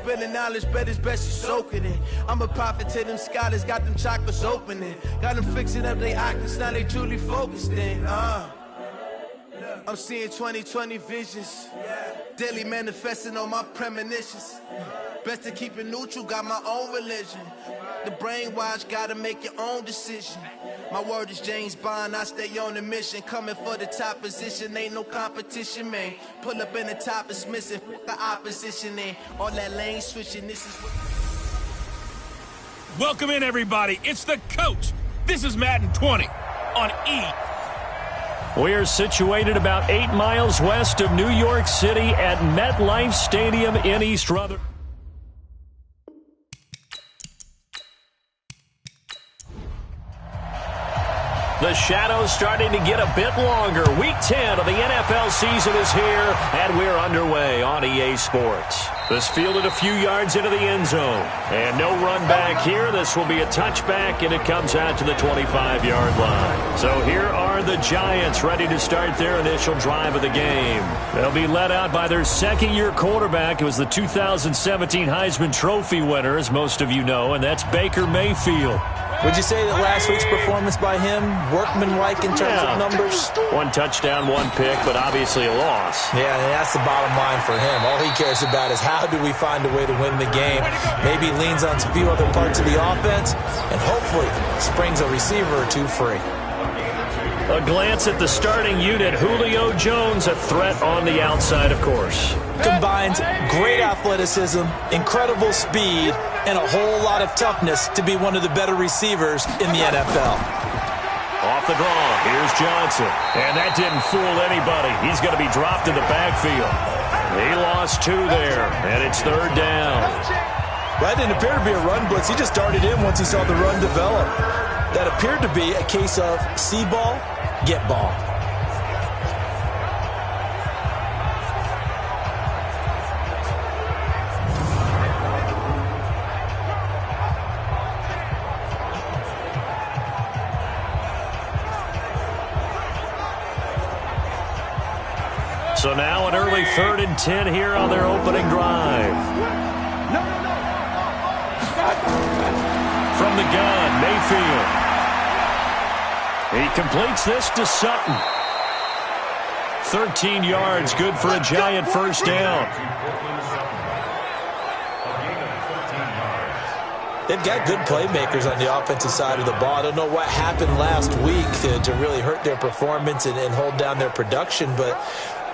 spilling knowledge, but it's best you soak it in. I'm a prophet to them scholars, got them chakras opening. Got them fixing up their octaves, now they truly focused in. I'm seeing 2020 visions, daily manifesting on my premonitions. Best to keep it neutral, got my own religion. The brainwash, gotta make your own decision. My word is James Bond, I stay on a mission. Coming for the top position, ain't no competition, man. Pull up in the top, it's missing, the opposition in. All that lane switching, this is what... Welcome in, everybody. It's the coach. This is Madden 20 on E! We are situated about 8 miles west of New York City at MetLife Stadium in East Rutherford. The shadow's starting to get a bit longer. Week 10 of the NFL season is here, and we're underway on EA Sports. This fielded a few yards into the end zone. And no run back here. This will be a touchback, and it comes out to the 25-yard line. So here are the Giants ready to start their initial drive of the game. They'll be led out by their second-year quarterback. It was the 2017 Heisman Trophy winner, as most of you know, and that's Baker Mayfield. Would you say that last week's performance by him, workmanlike in terms of numbers? 1 touchdown, 1 pick, but obviously a loss. Yeah, that's the bottom line for him. All he cares about is how do we find a way to win the game. Maybe leans on a few other parts of the offense, and hopefully springs a receiver or two free. A glance at the starting unit. Julio Jones, a threat on the outside, of course. Combines great athleticism, incredible speed, and a whole lot of toughness to be one of the better receivers in the NFL. Off the draw, here's Johnson. And that didn't fool anybody. He's going to be dropped in the backfield. He lost 2 there, and it's 3rd down. That didn't appear to be a run blitz. He just darted in once he saw the run develop. That appeared to be a case of see ball, get ball. So now an early 3rd and 10 here on their opening drive. From the gun, Mayfield. He completes this to Sutton. 13 yards, good for a Giant first down. They've got good playmakers on the offensive side of the ball. I don't know what happened last week to really hurt their performance and hold down their production, but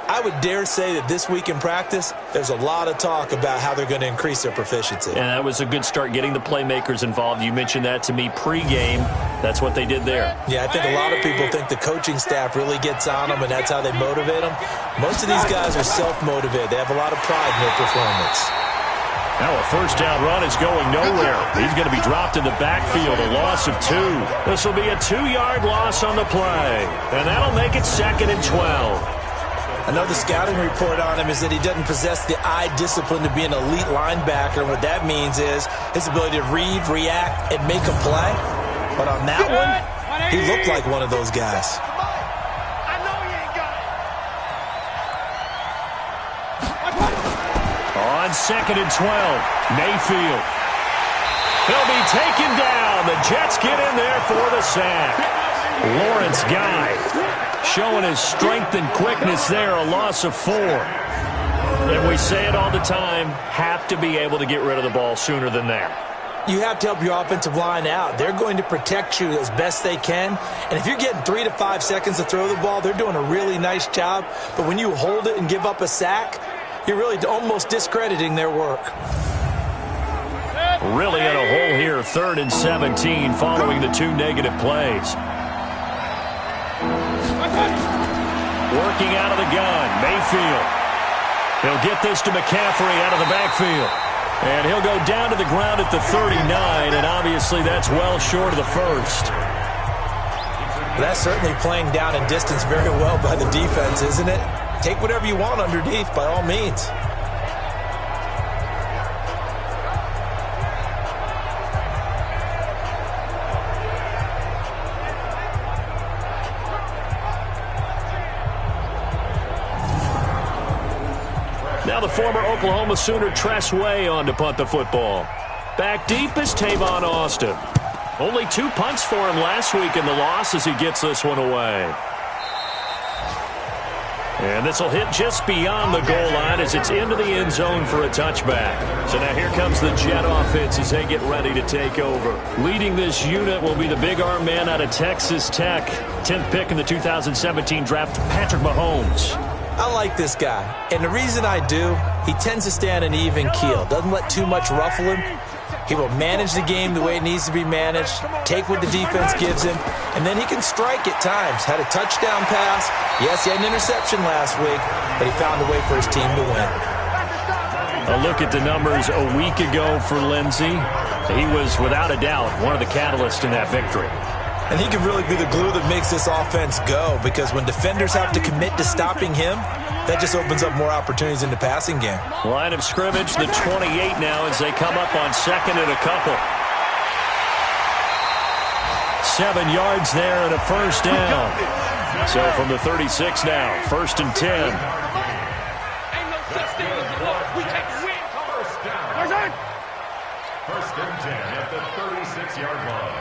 I would dare say that this week in practice, there's a lot of talk about how they're going to increase their proficiency. And that was a good start, getting the playmakers involved. You mentioned that to me pregame. That's what they did there. Yeah, I think a lot of people think the coaching staff really gets on them, and that's how they motivate them. Most of these guys are self-motivated. They have a lot of pride in their performance. Now a first down run is going nowhere. He's going to be dropped in the backfield, a loss of 2. This will be a 2-yard loss on the play, and that'll make it 2nd and 12. Another scouting report on him is that he doesn't possess the eye discipline to be an elite linebacker. And what that means is his ability to read, react, and make a play. But on that one, he looked like one of those guys. On 2nd and 12, Mayfield. He'll be taken down. The Jets get in there for the sack. Lawrence Guy showing his strength and quickness there, a loss of 4. And we say it all the time, have to be able to get rid of the ball sooner than that. You have to help your offensive line out. They're going to protect you as best they can. And if you're getting 3 to 5 seconds to throw the ball, they're doing a really nice job. But when you hold it and give up a sack, you're really almost discrediting their work. Really in a hole here, 3rd and 17 following the 2 negative plays. Working out of the gun, Mayfield. He'll get this to McCaffrey out of the backfield. And he'll go down to the ground at the 39, and obviously that's well short of the first. That's certainly playing down and distance very well by the defense, isn't it? Take whatever you want underneath, by all means. the former Oklahoma Sooner Tress Way on to punt the football. Back deep is Tavon Austin. Only 2 punts for him last week in the loss as he gets this one away. And this will hit just beyond the goal line as it's into the end zone for a touchback. So now here comes the Jet offense as they get ready to take over. Leading this unit will be the big arm man out of Texas Tech. 10th pick in the 2017 draft, Patrick Mahomes. I like this guy, and the reason I do, he tends to stay on an even keel. Doesn't let too much ruffle him. He will manage the game the way it needs to be managed, take what the defense gives him, and then he can strike at times. Had a touchdown pass. Yes, he had an interception last week, but he found a way for his team to win. A look at the numbers a week ago for Lindsey. He was, without a doubt, one of the catalysts in that victory. And he can really be the glue that makes this offense go, because when defenders have to commit to stopping him, that just opens up more opportunities in the passing game. Line of scrimmage, the 28 now as they come up on second and a couple. 7 yards there and a first down. So from the 36 now, 1st and 10. First and 10 at the 36-yard line.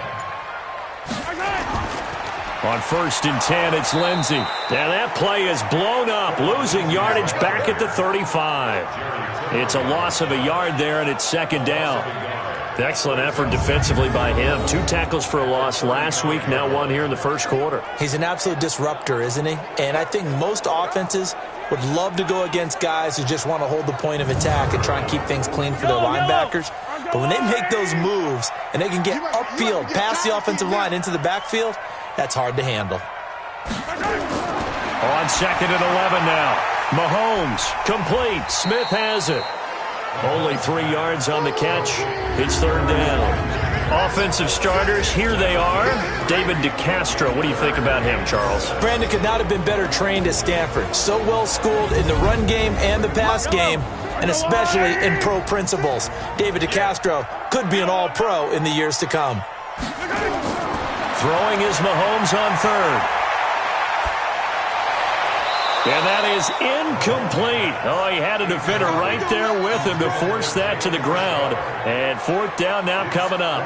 On 1st and 10, it's Lindsey. Now that play is blown up, losing yardage back at the 35. It's a loss of a yard there, and it's 2nd down. Excellent effort defensively by him. 2 tackles for a loss last week, now 1 here in the first quarter. He's an absolute disruptor, isn't he? And I think most offenses would love to go against guys who just want to hold the point of attack and try and keep things clean for their linebackers. But when they make those moves and they can get upfield, past the offensive line into the backfield, that's hard to handle. On 2nd and 11 now. Mahomes, complete. Smith has it. Only 3 yards on the catch. It's 3rd down. Offensive starters, here they are. David DeCastro, what do you think about him, Charles? Brandon could not have been better trained at Stanford. So well schooled in the run game and the pass game, and especially in pro principles. David DeCastro could be an all-pro in the years to come. Throwing is Mahomes on 3rd. And that is incomplete. Oh, he had a defender right there with him to force that to the ground. And 4th down now coming up.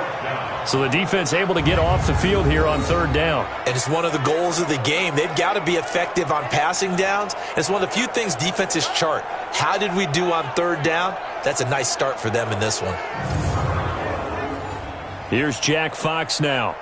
So the defense able to get off the field here on 3rd down. And it's one of the goals of the game. They've got to be effective on passing downs. It's one of the few things defenses chart. How did we do on 3rd down? That's a nice start for them in this one. Here's Jack Fox now.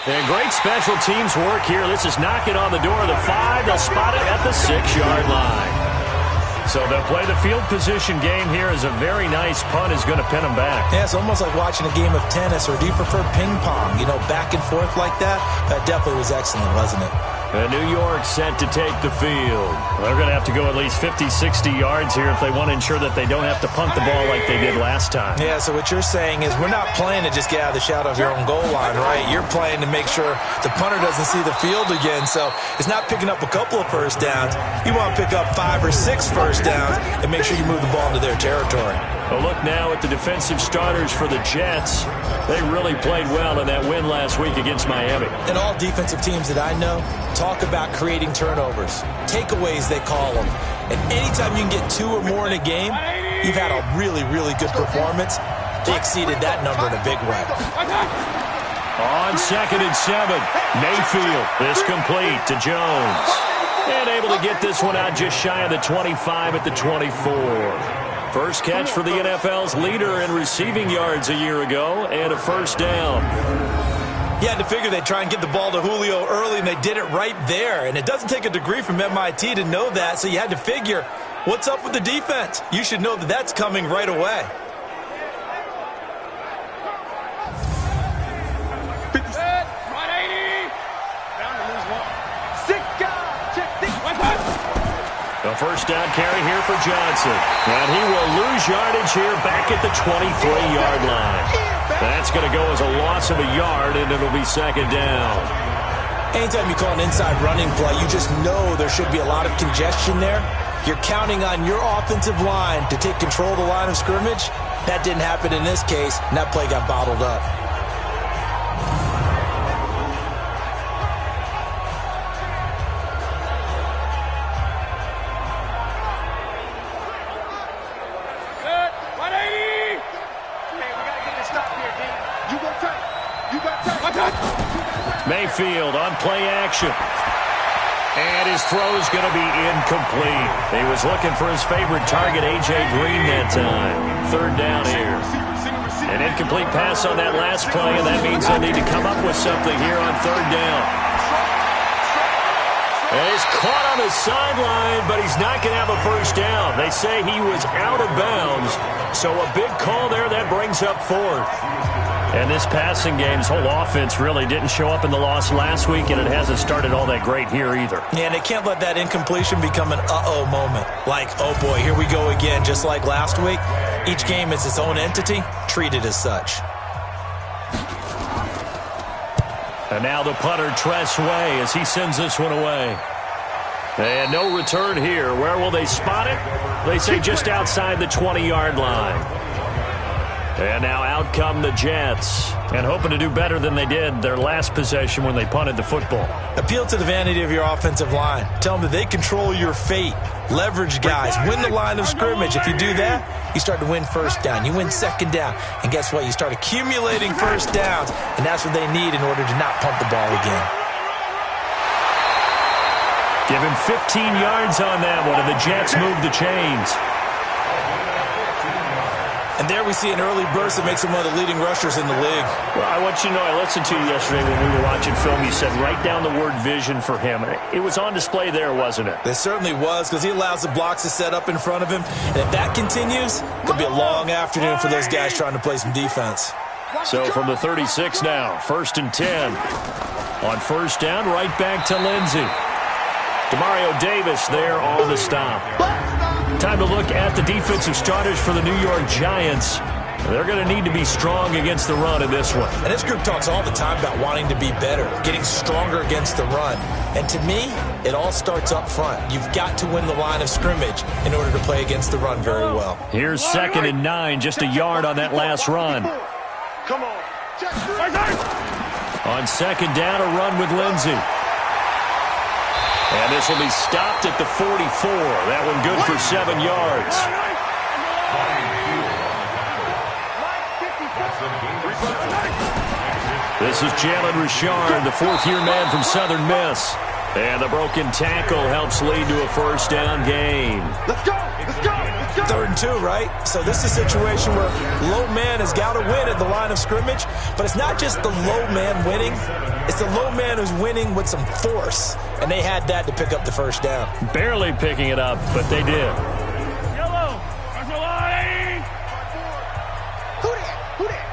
And great special teams work here. This is knocking on the door of the 5. They'll spot it at the 6-yard line. So they'll play the field position game here as a very nice punt is going to pin them back. Yeah, it's almost like watching a game of tennis, or do you prefer ping pong? You know, back and forth like that? That definitely was excellent, wasn't it? And New York set to take the field. They're going to have to go at least 50, 60 yards here if they want to ensure that they don't have to punt the ball like they did last time. Yeah, so what you're saying is we're not playing to just get out of the shadow of your own goal line, right? You're playing to make sure the punter doesn't see the field again. So it's not picking up a couple of first downs. You want to pick up 5 or 6 first downs and make sure you move the ball into their territory. A look now at the defensive starters for the Jets. They really played well in that win last week against Miami. And all defensive teams that I know talk about creating turnovers. Takeaways, they call them. And anytime you can get 2 or more in a game, you've had a really, really good performance. They exceeded that number in a big way. On 2nd and 7, Mayfield is complete to Jones. And able to get this one out just shy of the 25 at the 24. First catch for the NFL's leader in receiving yards a year ago, and a first down. You had to figure they'd try and get the ball to Julio early, and they did it right there. And it doesn't take a degree from MIT to know that, so you had to figure, what's up with the defense? You should know that that's coming right away. The first down carry here for Johnson. And he will lose yardage here back at the 23-yard line. That's going to go as a loss of a yard, and it'll be 2nd down. Anytime you call an inside running play, you just know there should be a lot of congestion there. You're counting on your offensive line to take control of the line of scrimmage. That didn't happen in this case, and that play got bottled up. Mayfield on play action. And his throw is going to be incomplete. He was looking for his favorite target, A.J. Green, that time. Third down here. An incomplete pass on that last play, and that means they'll need to come up with something here on third down. And he's caught on the sideline, but he's not going to have a first down. They say he was out of bounds, so a big call there that brings up fourth. And this passing game's whole offense really didn't show up in the loss last week, and it hasn't started all that great here either. Yeah, and they can't let that incompletion become an uh-oh moment. Like, oh boy, here we go again, just like last week. Each game is its own entity, treated as such. And now the punter, Tress Way, as he sends this one away. And no return here. Where will they spot it? They say just outside the 20-yard line. And now out come the Jets, and hoping to do better than they did their last possession when they punted the football. Appeal to the vanity of your offensive line. Tell them that they control your fate. Leverage guys. Win the line of scrimmage. If you do that, you start to win first down. You win second down. And guess what? You start accumulating first downs, and that's what they need in order to not punt the ball again. Give him 15 yards on that one, and the Jets move the chains. And there we see an early burst that makes him one of the leading rushers in the league. Well, I want you to know, I listened to you yesterday when we were watching film. You said write down the word vision for him. It was on display there, wasn't it? It certainly was, because he allows the blocks to set up in front of him. And if that continues, it could be a long afternoon for those guys trying to play some defense. So from the 36 now, 1st and 10. On first down, right back to Lindsey. Demario Davis there on the stop. Time to look at the defensive starters for the New York Giants. They're going to need to be strong against the run in this one. And this group talks all the time about wanting to be better, getting stronger against the run. And to me, it all starts up front. You've got to win the line of scrimmage in order to play against the run very well. Here's 2nd and 9, just a yard on that last run. Come on. On 2nd down, a run with Lindsey. And this will be stopped at the 44. That one good for 7 yards. This is Jalen Richard, the fourth-year man from Southern Miss. And the broken tackle helps lead to a first down gain. Let's go! Let's go! Let's go! 3rd and 2, right? So this is a situation where low man has got to win at the line of scrimmage, but it's not just the low man winning. It's the low man who's winning with some force, and they had that to pick up the first down. Barely picking it up, but they did. Yellow! Who that? Who that?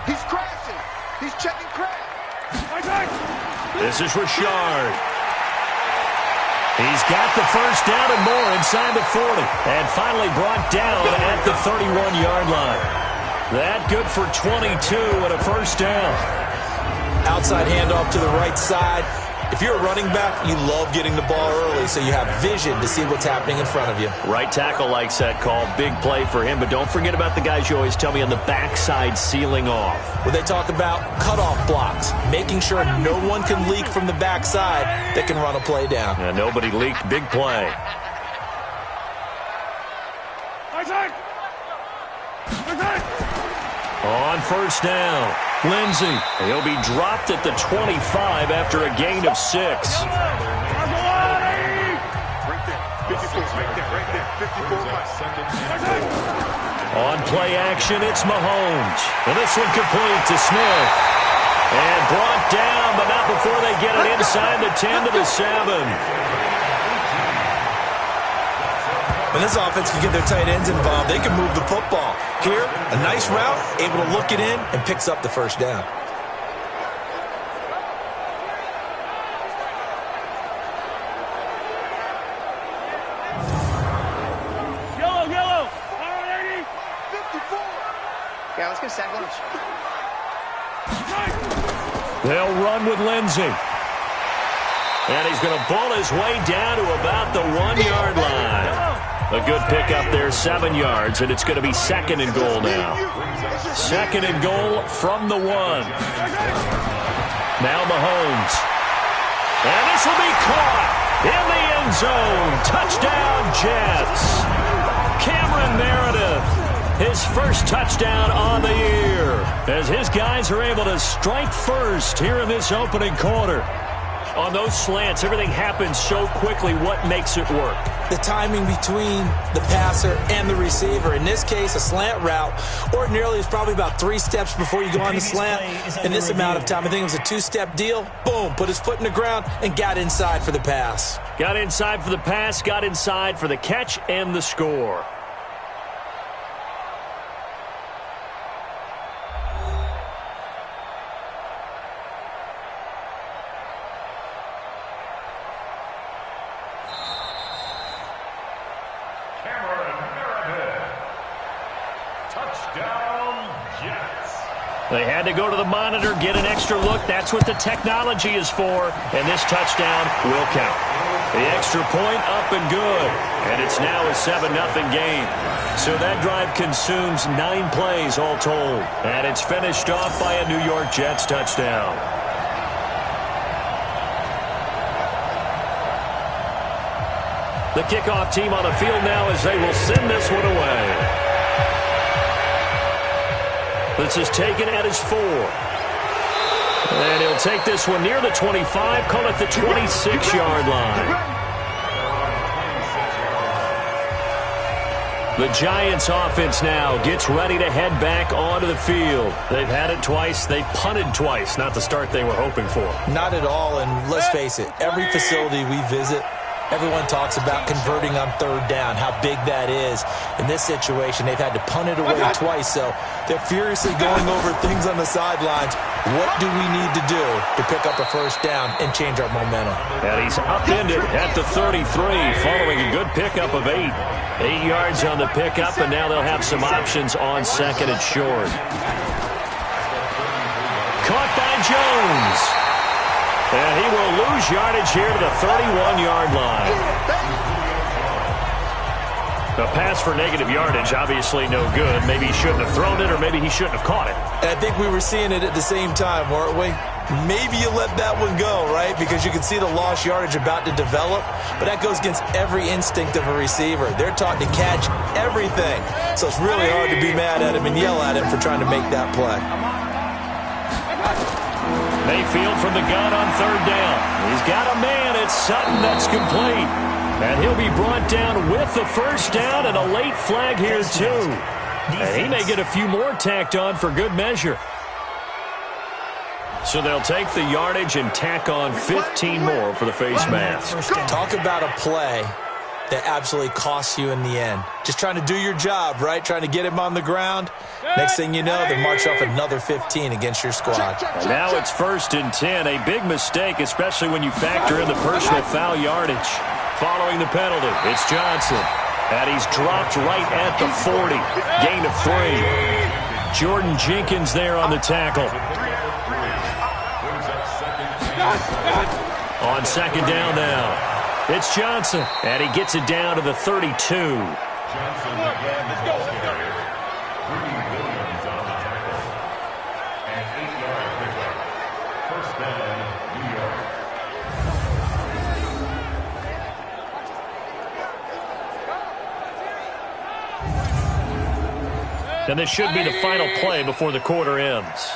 He's crashing. He's checking crash. This is Richard. He's got the first down and more inside the 40. And finally brought down at the 31-yard line. That good for 22 and a first down. Outside handoff to the right side. If you're a running back, you love getting the ball early so you have vision to see what's happening in front of you. Right tackle likes that call. Big play for him. But don't forget about the guys you always tell me on the backside sealing off. Where they talk about cutoff blocks, making sure no one can leak from the backside that can run a play down. And nobody leaked. Big play. On first down, Lindsey. He'll be dropped at the 25 after a gain of 6. Right there. 54 right there. 54. On play action, it's Mahomes. And this one complete to Smith. And brought down, but not before they get it inside the 10 to the 7. When this offense can get their tight ends involved, they can move the football. Here, a nice route, able to look it in, and picks up the first down. Yellow. All right, 54. Yeah, let's get a sack lunch. They'll run with Lindsey. And he's going to ball his way down to about the 1-yard line. A good pickup there, 7 yards, and it's going to be second and goal now. Second and goal from the 1. Now Mahomes. And this will be caught in the end zone. Touchdown, Jets. Cameron Meredith, his first touchdown on the year, as his guys are able to strike first here in this opening quarter. On those slants, everything happens so quickly. What makes it work? The timing between the passer and the receiver. In this case, a slant route ordinarily is probably about 3 steps before you go on the slant. In this amount of time, I think it was a 2-step deal. Boom, put his foot in the ground and got inside for the pass. Got inside for the pass, got inside for the catch and the score. They had to go to the monitor, get an extra look. That's what the technology is for. And this touchdown will count. The extra point up and good. And it's now a 7-0 game. So that drive consumes 9 plays all told. And it's finished off by a New York Jets touchdown. The kickoff team on the field now as they will send this one away. This is taken at his 4. And he'll take this one near the 25, call it the 26-yard line. The Giants offense now gets ready to head back onto the field. They've had it twice. They've punted twice. Not the start they were hoping for. Not at all, and let's face it, every facility we visit, everyone talks about converting on 3rd down, how big that is. In this situation, they've had to punt it away twice, so they're furiously going over things on the sidelines. What do we need to do to pick up a 1st down and change our momentum? And he's upended at the 33 following a good pickup of 8. 8 yards on the pickup, and now they'll have some options on 2nd and short. Caught by Jones. And he will lose yardage here to the 31-yard line. A pass for negative yardage, obviously no good. Maybe he shouldn't have thrown it, or maybe he shouldn't have caught it. And I think we were seeing it at the same time, weren't we? Maybe you let that one go, right? Because you can see the lost yardage about to develop. But that goes against every instinct of a receiver. They're taught to catch everything. So it's really hard to be mad at him and yell at him for trying to make that play. Mayfield from the gun on 3rd down. He's got a man. It's Sutton. That's complete. And he'll be brought down with the 1st down and a late flag here, too. And he may get a few more tacked on for good measure. So they'll take the yardage and tack on 15 more for the face mask. Talk about a play that absolutely costs you in the end. Just trying to do your job, right? Trying to get him on the ground. Next thing you know, they march off another 15 against your squad. And now it's 1st and 10. A big mistake, especially when you factor in the personal foul yardage. Following the penalty, it's Johnson. And he's dropped right at the 40. Gain of 3. Jordan Jenkins there on the tackle. On 2nd down now. It's Johnson, and he gets it down to the 32. And this should be the final play before the quarter ends.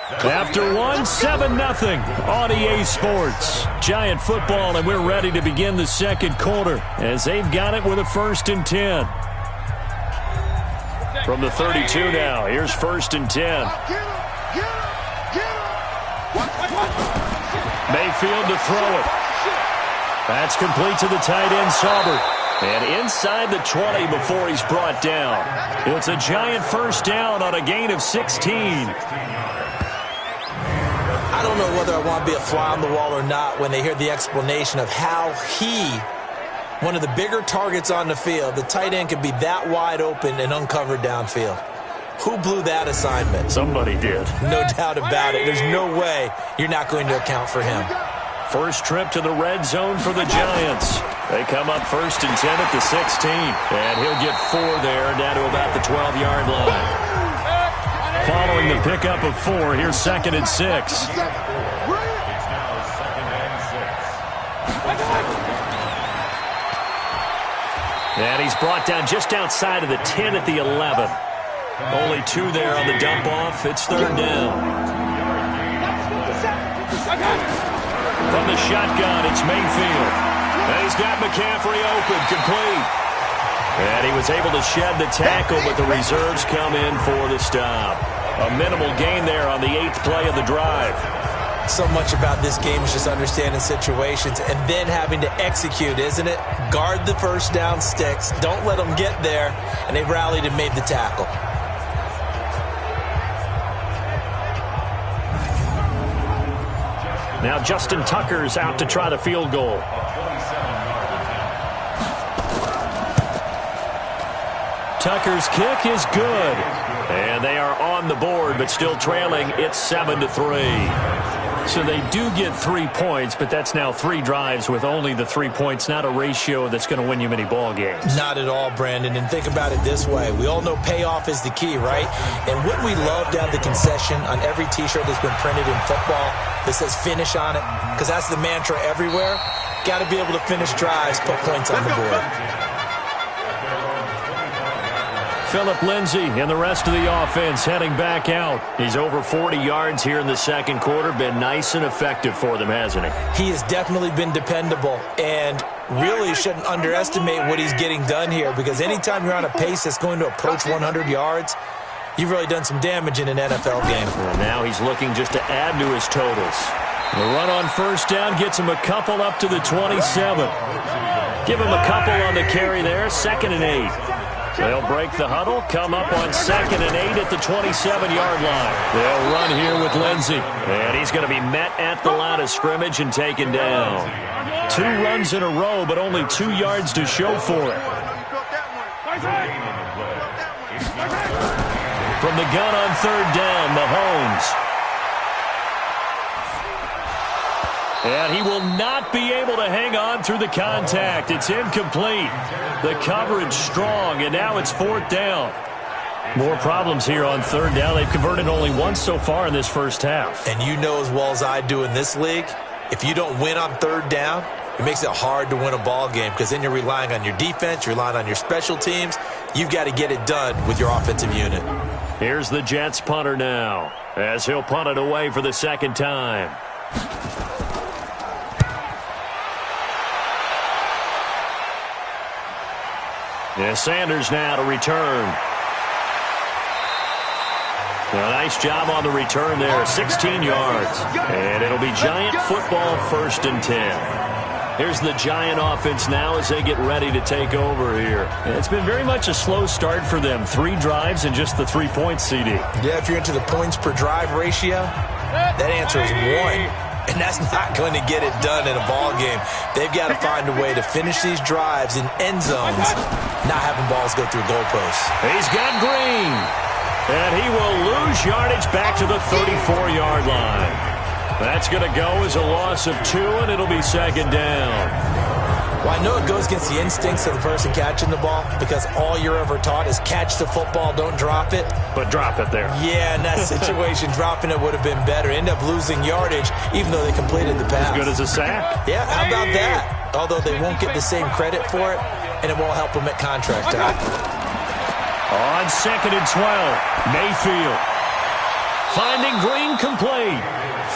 After one, 7-0 on EA Sports. Giant football, and we're ready to begin the 2nd quarter as they've got it with a 1st and 10. From the 32 now, here's 1st and 10. Mayfield to throw it. That's complete to the tight end, Saubert. And inside the 20 before he's brought down. It's a Giant 1st down on a gain of 16. I don't know whether I want to be a fly on the wall or not when they hear the explanation of how one of the bigger targets on the field, the tight end could be that wide open and uncovered downfield. Who blew that assignment? Somebody did. No doubt about it. There's no way you're not going to account for him. First trip to the red zone for the Giants. They come up 1st and 10 at the 16. And he'll get 4 there, down to about the 12-yard line. Following the pickup of 4, here's 2nd and 6. And he's brought down just outside of the 10 at the 11. Only 2 there on the dump off. It's 3rd down. From the shotgun, it's Mayfield. And he's got McCaffrey open, complete. And he was able to shed the tackle, but the reserves come in for the stop. A minimal gain there on the 8th play of the drive. So much about this game is just understanding situations and then having to execute, isn't it? Guard the first down sticks. Don't let them get there. And they rallied and made the tackle. Now Justin Tucker's out to try the field goal. Tucker's kick is good. And they are on the board, but still trailing. It's 7-3. So they do get 3 points, but that's now 3 drives with only the 3 points, not a ratio that's going to win you many ball games. Not at all, Brandon. And think about it this way. We all know payoff is the key, right? And wouldn't we love to have the concession on every T-shirt that's been printed in football that says finish on it? Because that's the mantra everywhere. Got to be able to finish drives, put points on the board. Phillip Lindsay and the rest of the offense heading back out. He's over 40 yards here in the second quarter. Been nice and effective for them, hasn't he? He has definitely been dependable, and really shouldn't underestimate what he's getting done here, because anytime you're on a pace that's going to approach 100 yards, you've really done some damage in an NFL game. Well, now he's looking just to add to his totals. The run on first down gets him a couple up to the 27. Give him a couple on the carry there. 2nd and 8. They'll break the huddle, come up on 2nd and 8 at the 27-yard line. They'll run here with Lindsay. And he's going to be met at the line of scrimmage and taken down. 2 runs in a row, but only 2 yards to show for it. From the gun on 3rd down, Mahomes. And he will not be able to hang on through the contact. It's incomplete. The coverage strong, and now it's 4th down. More problems here on 3rd down. They've converted only once so far in this first half. And you know as well as I do in this league, if you don't win on 3rd down, it makes it hard to win a ball game, because then you're relying on your defense, you're relying on your special teams. You've got to get it done with your offensive unit. Here's the Jets punter now, as he'll punt it away for the 2nd time. Yeah, Sanders now to return. A nice job on the return there, 16 yards. And it'll be Giant football, 1st and 10. Here's the Giant offense now as they get ready to take over here. It's been very much a slow start for them. 3 drives and just the 3 points, CD. Yeah, if you're into the points per drive ratio, that answer is 1. And that's not going to get it done in a ball game. They've got to find a way to finish these drives in end zones, not having balls go through goalposts. He's got Green. And he will lose yardage back to the 34-yard line. That's going to go as a loss of 2, and it'll be 2nd down. Well, I know it goes against the instincts of the person catching the ball, because all you're ever taught is catch the football, don't drop it. But drop it there. Yeah, in that situation, dropping it would have been better. End up losing yardage, even though they completed the pass. As good as a sack. Yeah, how about that? Although they won't get the same credit for it, and it won't help them at contract time. On 2nd and 12, Mayfield. Finding Green complete.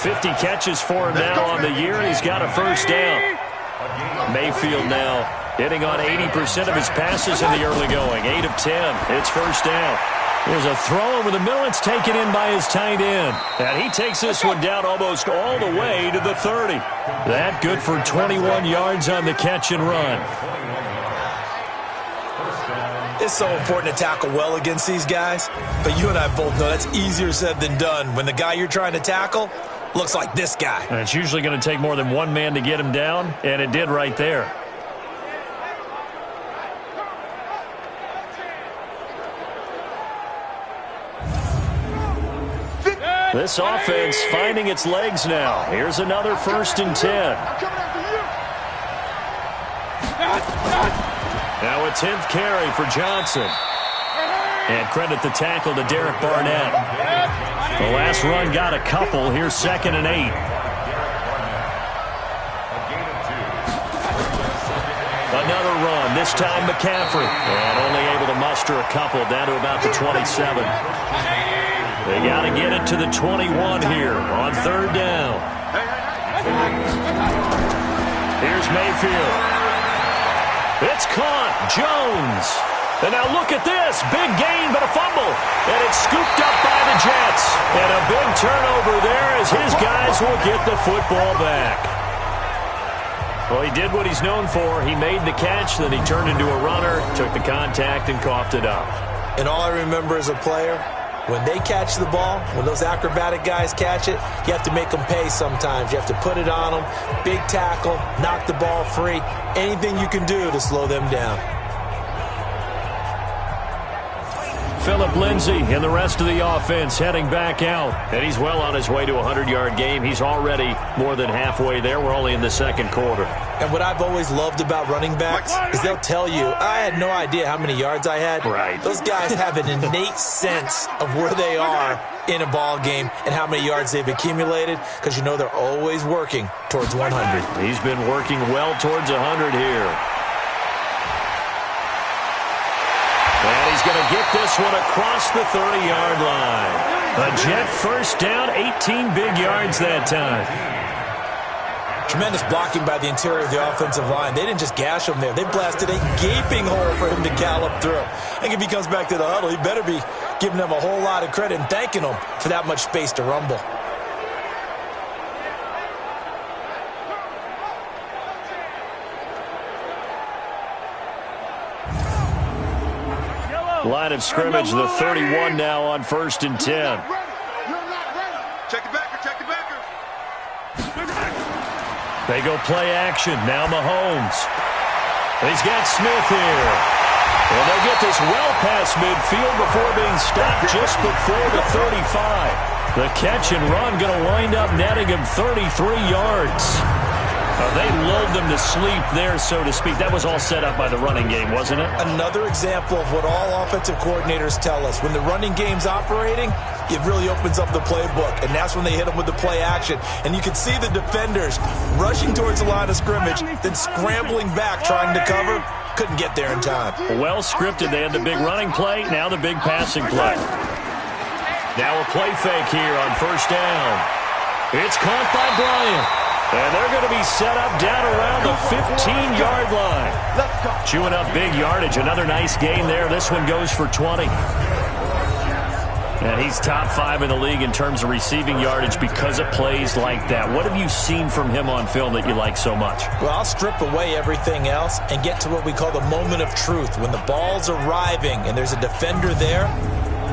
50 catches for him now on the year, and he's got a 1st down. Mayfield now hitting on 80% of his passes in the early going. 8 of 10. It's 1st down. There's a throw over the middle. It's taken in by his tight end. And he takes this one down almost all the way to the 30. That good for 21 yards on the catch and run. It's so important to tackle well against these guys. But you and I both know that's easier said than done when the guy you're trying to tackle looks like this guy. And it's usually going to take more than one man to get him down, and it did right there. This offense finding its legs now. Here's another 1st and 10. Now a 10th carry for Johnson. And credit the tackle to Derek Barnett. The last run got a couple. Here's 2nd and 8. Another run, this time McCaffrey. And only able to muster a couple down to about the 27. They got to get it to the 21 here on 3rd down. Here's Mayfield. It's caught. Jones. And now look at this. Big gain, but a fumble. And it's scooped up by the Jets. And a big turnover there as his guys will get the football back. Well, he did what he's known for. He made the catch, then he turned into a runner, took the contact, and coughed it up. And all I remember as a player, when they catch the ball, when those acrobatic guys catch it, you have to make them pay sometimes. You have to put it on them, big tackle, knock the ball free, anything you can do to slow them down. Phillip Lindsay and the rest of the offense heading back out. And he's well on his way to a 100-yard game. He's already more than halfway there. We're only in the 2nd quarter. And what I've always loved about running backs is they'll tell you, I had no idea how many yards I had. Right. Those guys have an innate sense of where they are in a ball game and how many yards they've accumulated because you know they're always working towards 100. He's been working well towards 100 here. And he's going to get this one across the 30-yard line. A Jet 1st down, 18 big yards that time. Tremendous blocking by the interior of the offensive line. They didn't just gash him there. They blasted a gaping hole for him to gallop through. I think if he comes back to the huddle, he better be giving them a whole lot of credit and thanking them for that much space to rumble. Line of scrimmage, the 31 now on 1st and 10. Check the backer, check the backer. They go play action. Now Mahomes. He's got Smith here. And they'll get this well past midfield before being stopped just before the 35. The catch and run going to wind up netting him 33 yards. They lulled them to sleep there, so to speak. That was all set up by the running game, wasn't it? Another example of what all offensive coordinators tell us. When the running game's operating, it really opens up the playbook, and that's when they hit them with the play action. And you can see the defenders rushing towards the line of scrimmage, then scrambling back trying to cover. Couldn't get there in time. Well scripted. They had the big running play, now the big passing play. Now a play fake here on 1st down. It's caught by Bryant. And they're going to be set up down around the 15-yard line. Chewing up big yardage. Another nice gain there. This one goes for 20. And he's top 5 in the league in terms of receiving yardage because of plays like that. What have you seen from him on film that you like so much? Well, I'll strip away everything else and get to what we call the moment of truth. When the ball's arriving and there's a defender there,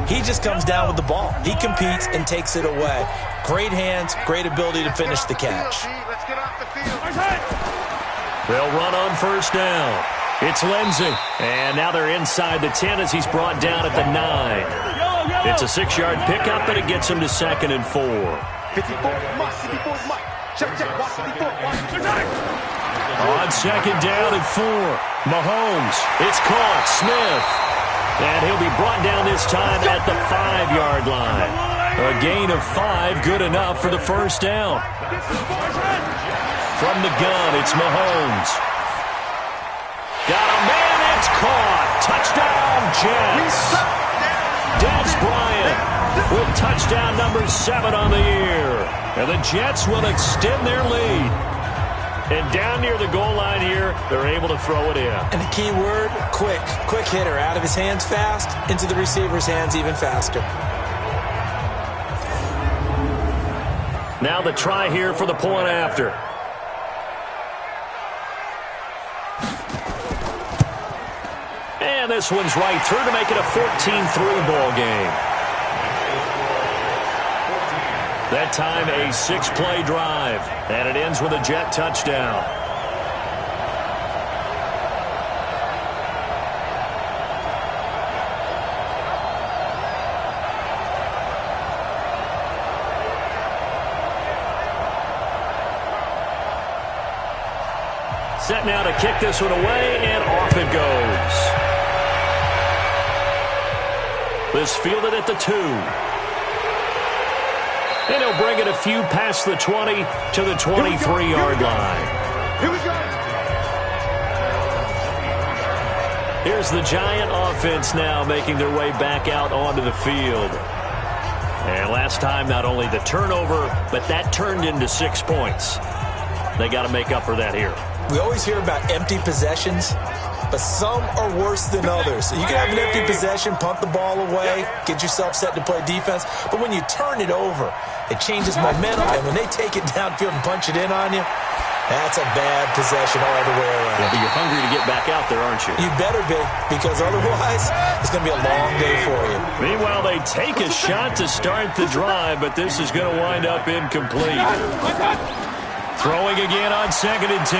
he just comes down with the ball. He competes and takes it away. Great hands, great ability to finish the catch. Let's get off the field. They'll run on 1st down. It's Lindsay. And now they're inside the 10 as he's brought down at the 9. It's a 6-yard pickup, but it gets him to 2nd and 4. 54, Mike. Check, watch 54. On 2nd down and 4. Mahomes. It's caught. Smith. And he'll be brought down this time at the 5-yard line. A gain of 5, good enough for the 1st down. From the gun, it's Mahomes. Got a man, it's caught. Touchdown, Jets. Des Bryant with touchdown number 7 on the year. And the Jets will extend their lead. And down near the goal line here, they're able to throw it in. And the key word, quick. Quick hitter. Out of his hands fast, into the receiver's hands even faster. Now the try here for the point after. And this one's right through to make it a 14-3 ball game. That time a 6-play drive, and it ends with a Jet touchdown. Set now to kick this one away, and off it goes. This fielded at the 2. And he'll bring it a few past the 20 to the 23-yard line. Here we go. Here's the Giant offense now making their way back out onto the field. And last time, not only the turnover, but that turned into 6 points. They got to make up for that here. We always hear about empty possessions, but some are worse than others. You can have an empty possession, punt the ball away, get yourself set to play defense, but when you turn it over, it changes momentum, and when they take it downfield and punch it in on you, that's a bad possession all the way around. Yeah, but you're hungry to get back out there, aren't you? You better be, because otherwise, it's going to be a long day for you. Meanwhile, they take a shot to start the drive, but this is going to wind up incomplete. Throwing again on 2nd and 10.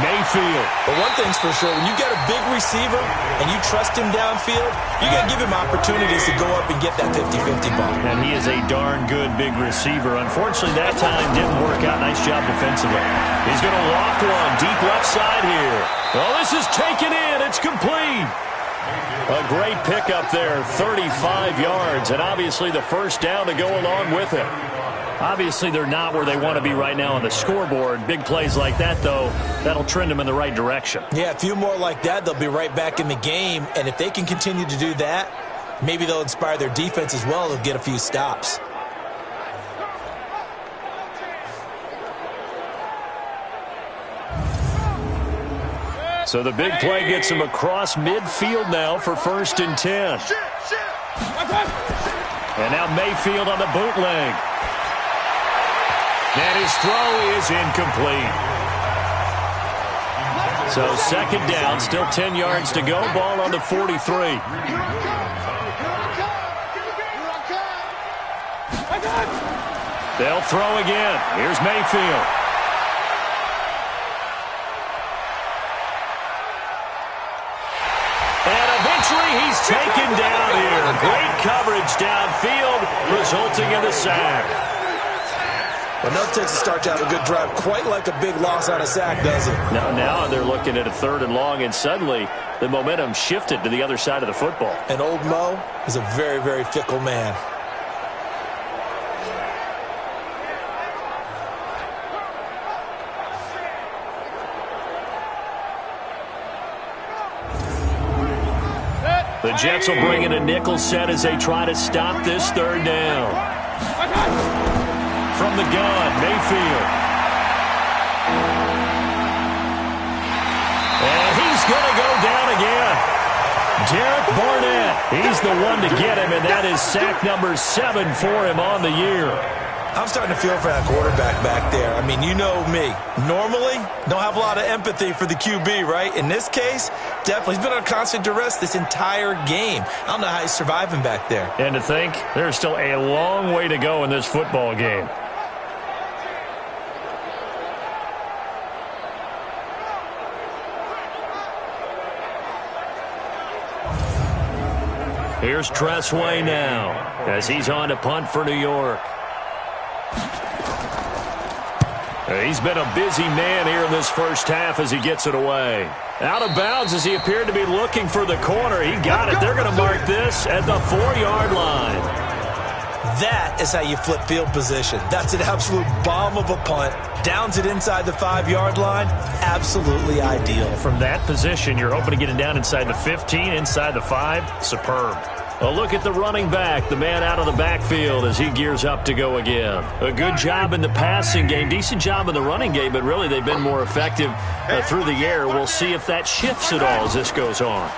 Mayfield. But one thing's for sure, when you get a big receiver and you trust him downfield, you got to give him opportunities to go up and get that 50-50 ball. And he is a darn good big receiver. Unfortunately, that time didn't work out. Nice job defensively. He's going to loft one deep left side here. Well, this is taken in. It's complete. A great pickup there, 35 yards, and obviously the first down to go along with it. Obviously, they're not where they want to be right now on the scoreboard. Big plays like that, though, that'll trend them in the right direction. Yeah, a few more like that, they'll be right back in the game. And if they can continue to do that, maybe they'll inspire their defense as well. They'll get a few stops. So the big play gets him across midfield now for 1st and 10. And now Mayfield on the bootleg. And his throw is incomplete. So 2nd down, still 10 yards to go. Ball on the 43. They'll throw again. Here's Mayfield. And eventually he's taken down here. Great coverage downfield, resulting in the sack. Well, no takes to start to have a good drive, quite like a big loss on a sack, does it? Now they're looking at a 3rd and long, and suddenly the momentum shifted to the other side of the football. And old Mo is a very, very fickle man. The Jets will bring in a nickel set as they try to stop this 3rd down. From the gun, Mayfield. And he's going to go down again. Derek Barnett, he's the one to get him, and that is sack number 7 for him on the year. I'm starting to feel for that quarterback back there. I mean, you know me. Normally, don't have a lot of empathy for the QB, right? In this case, definitely. He's been on constant duress this entire game. I don't know how he's surviving back there. And to think, there's still a long way to go in this football game. Here's Tressway now as he's on to punt for New York. He's been a busy man here in this first half as he gets it away. Out of bounds as he appeared to be looking for the corner. He got it. They're going to mark this at the 4-yard line. That is how you flip field position. That's an absolute bomb of a punt. Downs it inside the 5-yard line. Absolutely ideal. From that position, you're hoping to get it down inside the 15, inside the 5. Superb. A look at the running back, the man out of the backfield as he gears up to go again. A good job in the passing game, decent job in the running game, but really they've been more effective through the air. We'll see if that shifts at all as this goes on.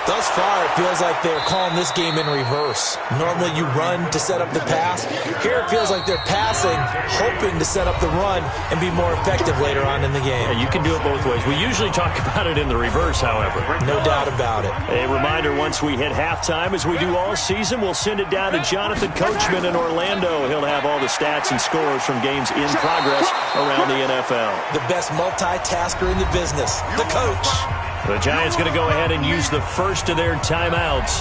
Thus far, it feels like they're calling this game in reverse. Normally you run to set up the pass. Here it feels like they're passing, hoping to set up the run and be more effective later on in the game. Yeah, you can do it both ways. We usually talk about it in the reverse, however. No doubt about it. A reminder, once we hit halftime, as we do all season, we'll send it down to Jonathan Coachman in Orlando. He'll have all the stats and scores from games in progress around the NFL. The best multitasker in the business, the coach. The Giants going to go ahead and use the first of their timeouts.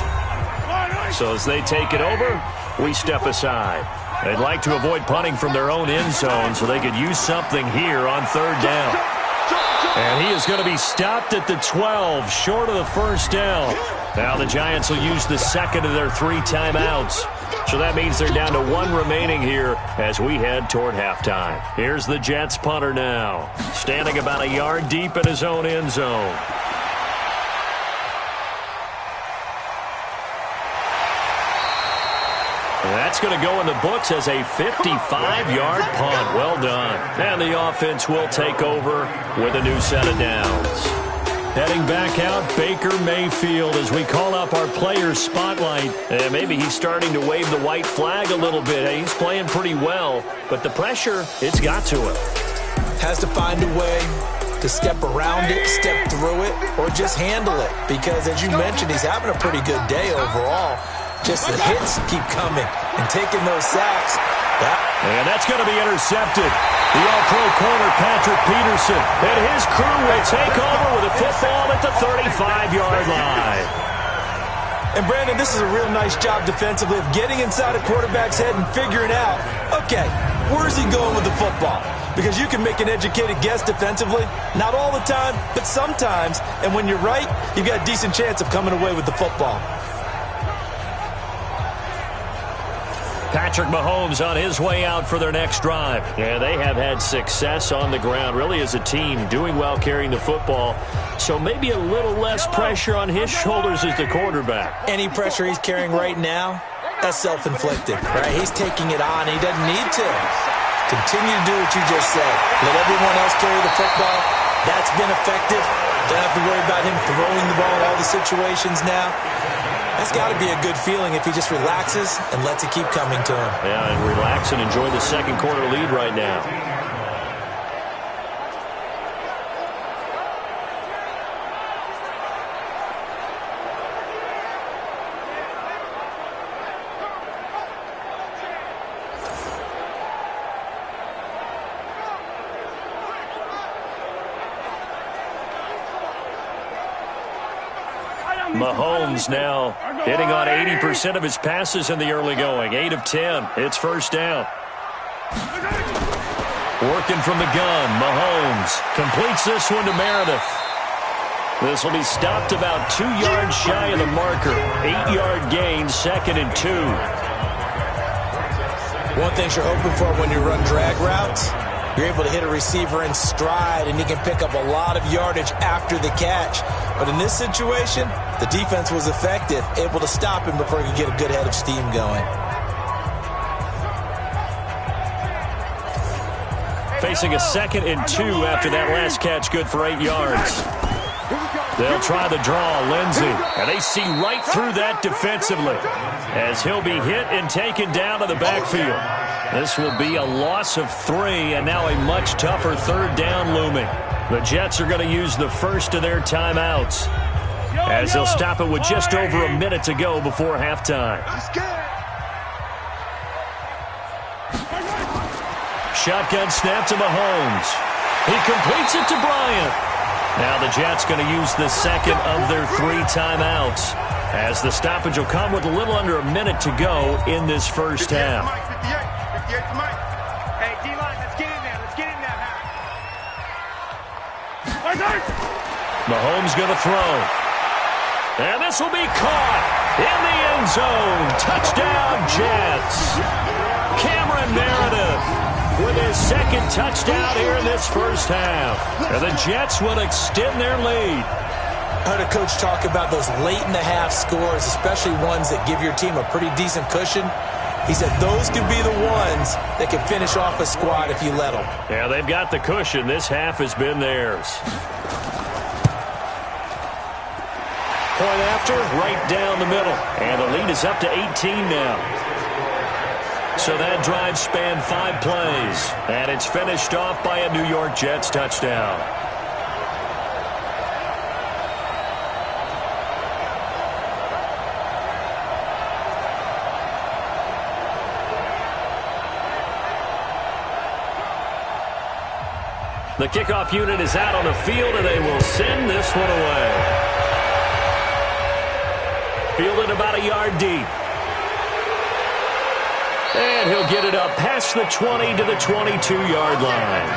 So as they take it over, we step aside. They'd like to avoid punting from their own end zone so they could use something here on 3rd down. And he is going to be stopped at the 12, short of the first down. Now the Giants will use the second of their 3 timeouts. So that means they're down to 1 remaining here as we head toward halftime. Here's the Jets punter now, standing about a yard deep in his own end zone. That's going to go in the books as a 55-yard punt. Well done. And the offense will take over with a new set of downs. Heading back out, Baker Mayfield, as we call up our players' spotlight. And maybe he's starting to wave the white flag a little bit. He's playing pretty well, but the pressure, it's got to him. Has to find a way to step around it, step through it, or just handle it. Because, as you mentioned, he's having a pretty good day overall. Just the hits keep coming and taking those sacks. And that's going to be intercepted. The all-pro corner, Patrick Peterson, and his crew will take over with a football at the 35-yard line. And, Brandon, this is a real nice job defensively of getting inside a quarterback's head and figuring out, okay, where's he going with the football? Because you can make an educated guess defensively, not all the time, but sometimes. And when you're right, you've got a decent chance of coming away with the football. Patrick Mahomes on his way out for their next drive. Yeah, they have had success on the ground, really as a team, doing well carrying the football. So maybe a little less pressure on his shoulders as the quarterback. Any pressure he's carrying right now, that's self-inflicted, right? He's taking it on. He doesn't need to. Continue to do what you just said. Let everyone else carry the football. That's been effective. Don't have to worry about him throwing the ball in all the situations now. That's got to be a good feeling if he just relaxes and lets it keep coming to him. Yeah, and relax and enjoy the second quarter lead right now. Mahomes now hitting on 80% of his passes in the early going. 8 of 10. It's first down. Working from the gun. Mahomes completes this one to Meredith. This will be stopped about 2 yards shy of the marker. 8-yard gain, 2nd and 2. One thing you're hoping for when you run drag routes, you're able to hit a receiver in stride, and he can pick up a lot of yardage after the catch. But in this situation, the defense was effective, able to stop him before he could get a good head of steam going. Facing a 2nd and 2 after that last catch, good for 8 yards. They'll try the draw, Lindsey, and they see right through that defensively as he'll be hit and taken down to the backfield. This will be a loss of 3, and now a much tougher 3rd down looming. The Jets are going to use the first of their timeouts as they'll stop it with just over a minute to go before halftime. Shotgun snap to Mahomes. He completes it to Bryant. Now the Jets going to use the second of their 3 timeouts as the stoppage will come with a little under a minute to go in this first half. Hey, D-line, let's get in there. Let's get in there now. Mahomes going to throw. And this will be caught in the end zone. Touchdown, Jets. Cameron Meredith with his 2nd touchdown here in this first half. And the Jets will extend their lead. I heard a coach talk about those late-in-the-half scores, especially ones that give your team a pretty decent cushion. He said those could be the ones that can finish off a squad if you let them. Yeah, they've got the cushion. This half has been theirs. Point after, right down the middle. And the lead is up to 18 now. So that drive spanned 5 plays. And it's finished off by a New York Jets touchdown. The kickoff unit is out on the field, and they will send this one away. Fielded about a yard deep. And he'll get it up past the 20 to the 22-yard line.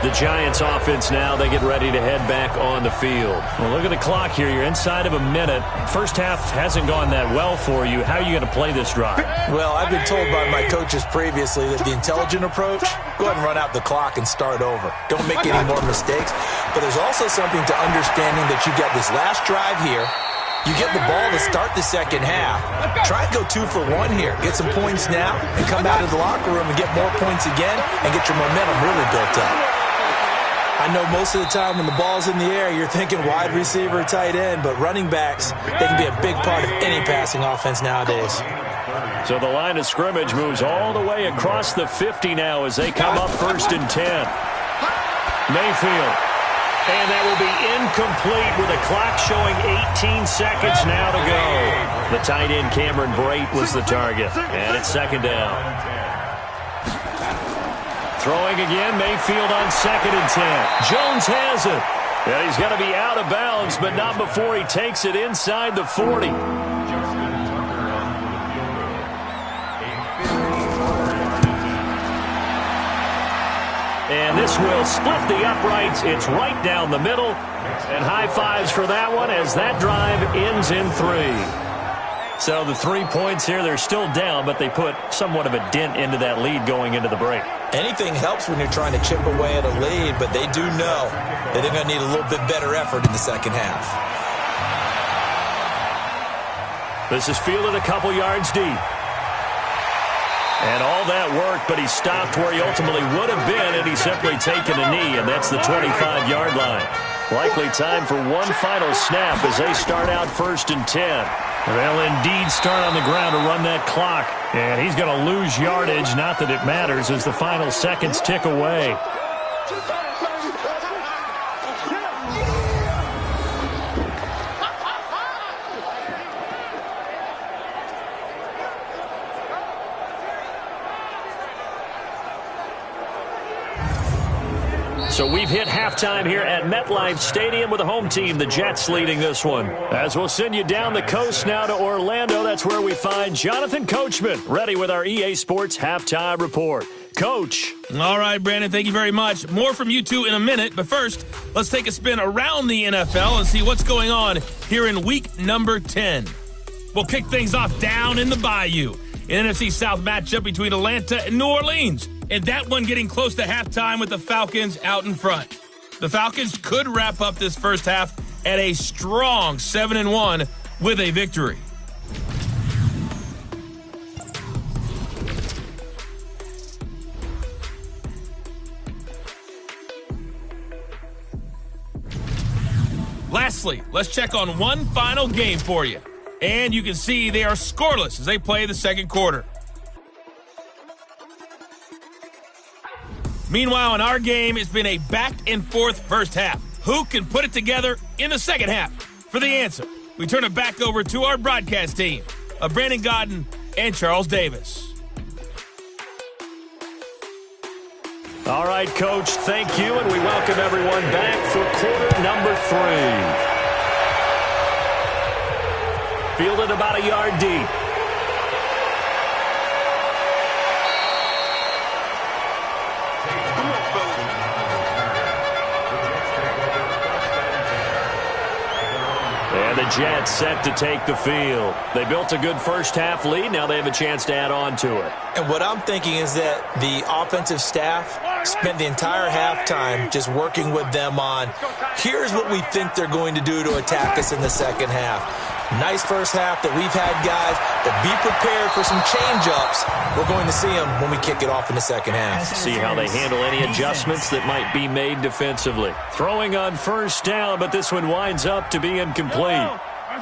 The Giants offense now, they get ready to head back on the field. Well, look at the clock here. You're inside of a minute. First half hasn't gone that well for you. How are you going to play this drive? Well, I've been told by my coaches previously that the intelligent approach, go ahead and run out the clock and start over. Don't make any more mistakes. But there's also something to understanding that you got this last drive here. You get the ball to start the second half. Try and go 2 for 1 here. Get some points now and come out of the locker room and get more points again and get your momentum really built up. I know most of the time when the ball's in the air, you're thinking wide receiver, tight end, but running backs, they can be a big part of any passing offense nowadays. So the line of scrimmage moves all the way across the 50 now as they come up 1st and 10. Mayfield. And that will be incomplete with a clock showing 18 seconds now to go. The tight end Cameron Brate was the target. And it's 2nd down. Throwing again, Mayfield on 2nd and 10. Jones has it. Yeah, he's going to be out of bounds, but not before he takes it inside the 40. And this will split the uprights. It's right down the middle. And high fives for that one as that drive ends in 3. So the 3 points here, they're still down, but they put somewhat of a dent into that lead going into the break. Anything helps when you're trying to chip away at a lead, but they do know that they're going to need a little bit better effort in the second half. This is fielded a couple yards deep. And all that work, but he stopped where he ultimately would have been, and he's simply taken a knee, and that's the 25-yard line. Likely time for one final snap as they start out 1st and 10. They'll indeed start on the ground to run that clock. And he's going to lose yardage, not that it matters, as the final seconds tick away. So we've hit halftime here at MetLife Stadium with the home team, the Jets, leading this one. As we'll send you down the coast now to Orlando, that's where we find Jonathan Coachman, ready with our EA Sports Halftime Report. Coach. All right, Brandon, thank you very much. More from you two in a minute, but first, let's take a spin around the NFL and see what's going on here in week number 10. We'll kick things off down in the Bayou. An NFC South matchup between Atlanta and New Orleans. And that one getting close to halftime with the Falcons out in front. The Falcons could wrap up this first half at a strong 7-1 with a victory. Lastly, let's check on one final game for you. And you can see they are scoreless as they play the second quarter. Meanwhile, in our game, it's been a back-and-forth first half. Who can put it together in the second half? For the answer, we turn it back over to our broadcast team of Brandon Godden and Charles Davis. All right, Coach, thank you, and we welcome everyone back for quarter number 3. Fielded about a yard deep. And the Jets set to take the field. They built a good first half lead. Now they have a chance to add on to it. And what I'm thinking is that the offensive staff spent the entire halftime just working with them on, here's what we think they're going to do to attack us in the second half. Nice first half that we've had, guys, but be prepared for some change-ups. We're going to see them when we kick it off in the second half. See how they handle any adjustments that might be made defensively. Throwing on first down, but this one winds up to be incomplete.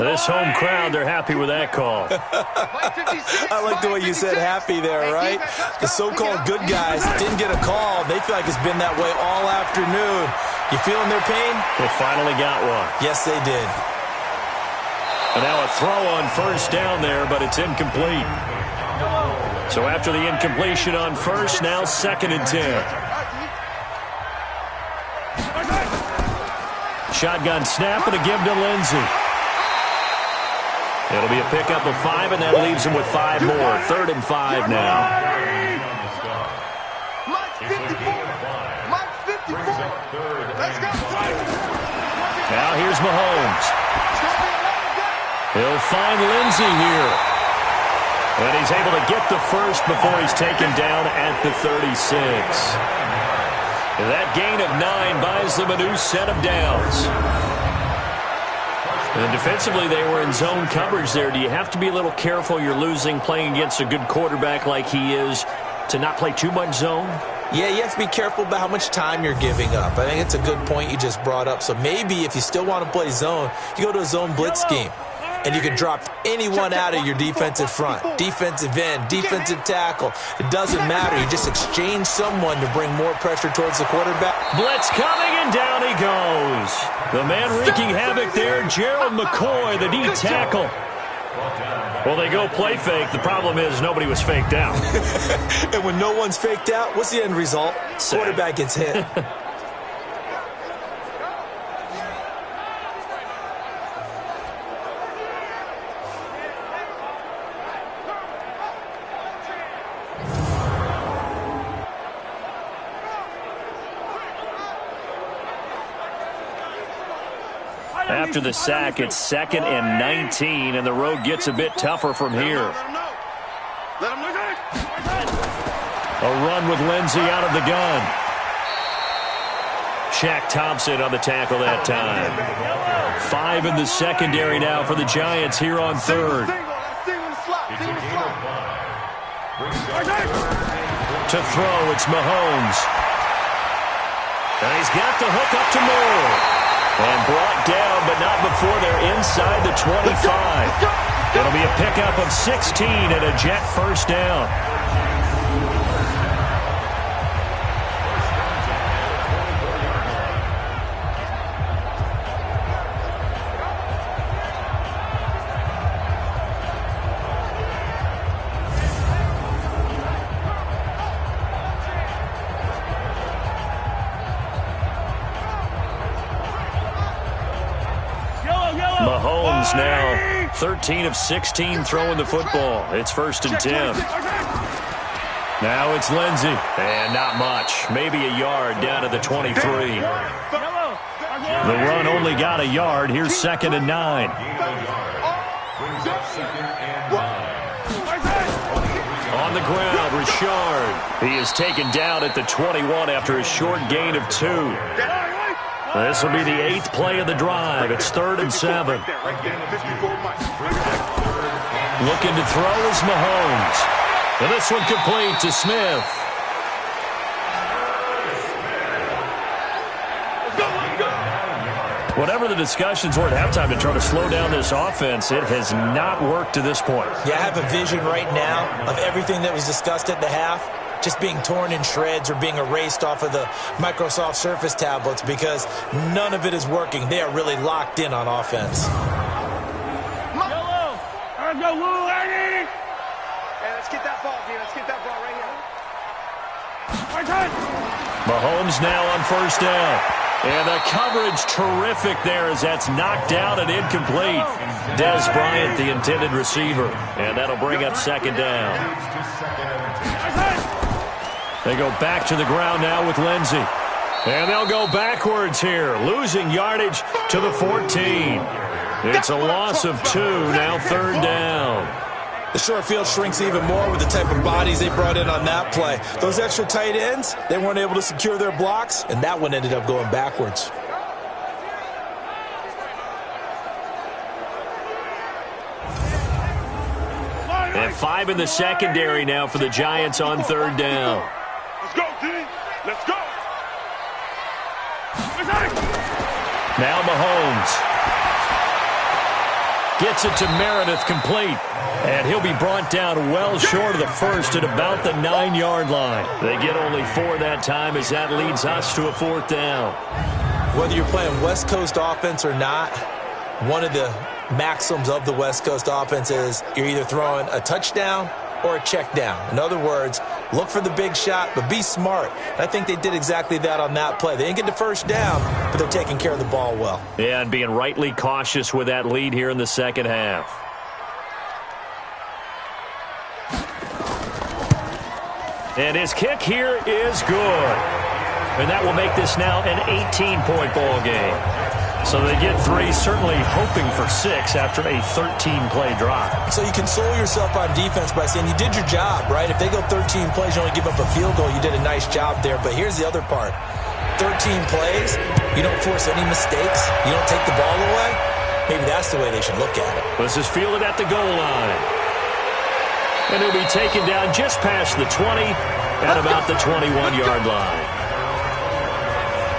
This home crowd, they're happy with that call. I like the way you said happy there, right? The so-called good guys didn't get a call. They feel like it's been that way all afternoon. You feeling their pain? They finally got one. Yes, they did. And now a throw on first down there, but it's incomplete. So after the incompletion on first, now 2nd and 10. Shotgun snap and a give to Lindsey. It'll be a pickup of 5, and that leaves him with 5 more. 3rd and 5 now. Mark 54. Now here's Mahomes. He'll find Lindsey here. And he's able to get the first before he's taken down at the 36. That gain of 9 buys them a new set of downs. And defensively, they were in zone coverage there. Do you have to be a little careful? You're losing playing against a good quarterback like he is to not play too much zone? Yeah, you have to be careful about how much time you're giving up. I think it's a good point you just brought up. So maybe if you still want to play zone, you go to a zone blitz scheme. And you can drop anyone out of your defensive front, defensive end, defensive tackle. It doesn't matter. You just exchange someone to bring more pressure towards the quarterback. Blitz coming, and down he goes. The man wreaking havoc there, Gerald McCoy, the D tackle. Well, they go play fake. The problem is nobody was faked out. And when no one's faked out, what's the end result? Quarterback gets hit. After the sack, it's 2nd and 19, and the road gets a bit tougher from here. A run with Lindsey out of the gun. Shaq Thompson on the tackle that time. 5 in the secondary now for the Giants here on 3rd. To throw, it's Mahomes. And he's got the hook up to Moore. And brought down, but not before they're inside the 25. It'll be a pickup of 16 and a Jet first down. Mahomes now 13 of 16 throwing the football. It's 1st and 10. Now it's Lindsey. And not much. Maybe a yard down to the 23. The run only got a yard. Here's 2nd and 9. On the ground, Richard. He is taken down at the 21 after a short gain of 2. This will be the 8th play of the drive. It's 3rd and 7. Looking to throw is Mahomes. And this one complete to Smith. Whatever the discussions were at halftime to try to slow down this offense, it has not worked to this point. Yeah, I have a vision right now of everything that was discussed at the half just being torn in shreds or being erased off of the Microsoft Surface tablets because none of it is working. They are really locked in on offense. Yellow! Let's go, Lou, Eddie! Hey, let's get that ball, dude. Let's get that ball right here. Mahomes now on 1st down. And the coverage terrific there as that's knocked down and incomplete. Des Bryant, the intended receiver. And that'll bring up 2nd down. They go back to the ground now with Lindsey. And they'll go backwards here, losing yardage to the 14. It's a loss of 2, now 3rd down. The short field shrinks even more with the type of bodies they brought in on that play. Those extra tight ends, they weren't able to secure their blocks, and that one ended up going backwards. And 5 in the secondary now for the Giants on 3rd down. Let's go, D. Let's go. Now Mahomes. Gets it to Meredith complete. And he'll be brought down well short of the first at about the 9-yard line. They get only 4 that time as that leads us to a 4th down. Whether you're playing West Coast offense or not, one of the maxims of the West Coast offense is you're either throwing a touchdown or a check down. In other words, look for the big shot, but be smart. And I think they did exactly that on that play. They didn't get the first down, but they're taking care of the ball well. Yeah, and being rightly cautious with that lead here in the second half. And his kick here is good. And that will make this now an 18-point ball game. So they get 3, certainly hoping for 6 after a 13-play drive. So you console yourself on defense by saying you did your job, right? If they go 13 plays, you only give up a field goal, you did a nice job there. But here's the other part. 13 plays, you don't force any mistakes, you don't take the ball away. Maybe that's the way they should look at it. This is fielded at the goal line. And he'll be taken down just past the 20 at about the 21-yard line.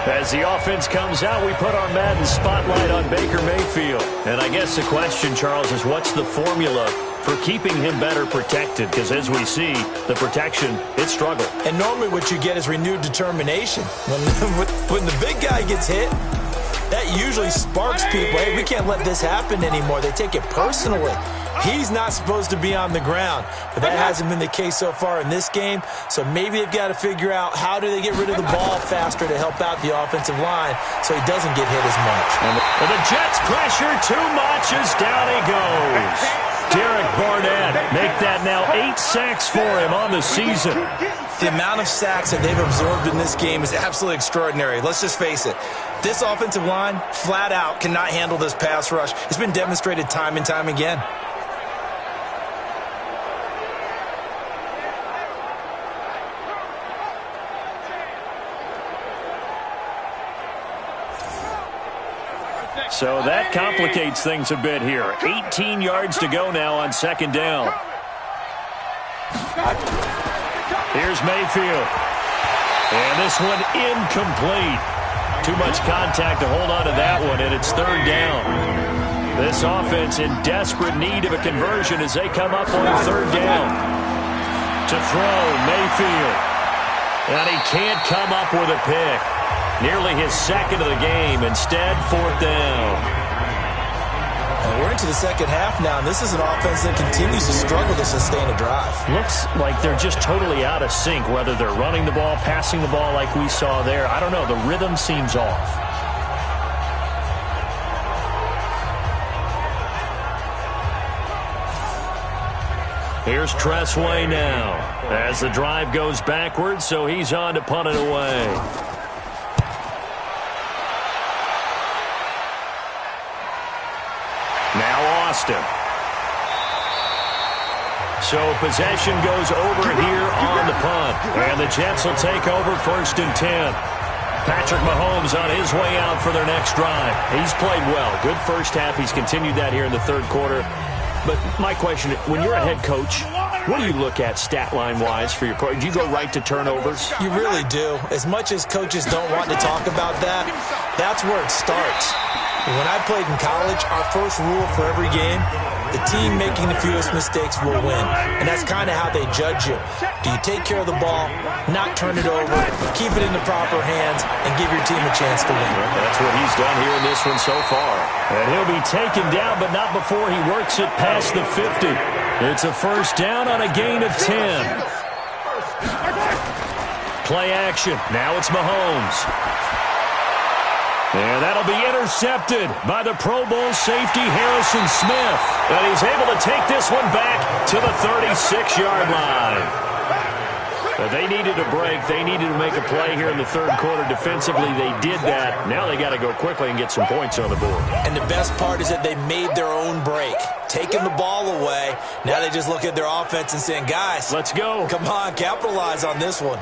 As the offense comes out, we put our Madden spotlight on Baker Mayfield. And I guess the question, Charles, is what's the formula for keeping him better protected? Because as we see, the protection, it struggled. And normally what you get is renewed determination. When the big guy gets hit, that usually sparks people. Hey, we can't let this happen anymore. They take it personally. He's not supposed to be on the ground, but that hasn't been the case so far in this game. So maybe they've got to figure out how do they get rid of the ball faster to help out the offensive line so he doesn't get hit as much. And the Jets pressure too much as down he goes. Derek Barnett make that now 8 sacks for him on the season. The amount of sacks that they've absorbed in this game is absolutely extraordinary. Let's just face it. This offensive line, flat out, cannot handle this pass rush. It's been demonstrated time and time again. So that complicates things a bit here. 18 yards to go now on second down. Here's Mayfield. And this one incomplete. Too much contact to hold on to that one, and it's third down. This offense in desperate need of a conversion as they come up on third down. To throw, Mayfield. And he can't come up with a pick. Nearly his second of the game. Instead, fourth down. And we're into the second half now, and this is an offense that continues to struggle to sustain a drive. Looks like they're just totally out of sync, whether they're running the ball, passing the ball like we saw there. I don't know. The rhythm seems off. Here's Tressway now as the drive goes backwards, so he's on to punt it away. Now Austin. So possession goes over here on the punt. And the Jets will take over first and 10. Patrick Mahomes on his way out for their next drive. He's played well. Good first half. He's continued that here in the third quarter. But my question, when you're a head coach, what do you look at stat line-wise for your pro? Do you go right to turnovers? You really do. As much as coaches don't want to talk about that, that's where it starts. When I played in college, our first rule for every game, the team making the fewest mistakes will win. And that's kind of how they judge you. Do you take care of the ball, not turn it over, keep it in the proper hands, and give your team a chance to win? That's what he's done here in this one so far. And he'll be taken down, but not before he works it past the 50. It's a first down on a gain of 10. Play action. Now it's Mahomes. And that'll be intercepted by the Pro Bowl safety Harrison Smith. And he's able to take this one back to the 36-yard line. But they needed a break. They needed to make a play here in the third quarter. Defensively, they did that. Now they got to go quickly and get some points on the board. And the best part is that they made their own break, taking the ball away. Now they just look at their offense and saying, guys, let's go. Come on, capitalize on this one.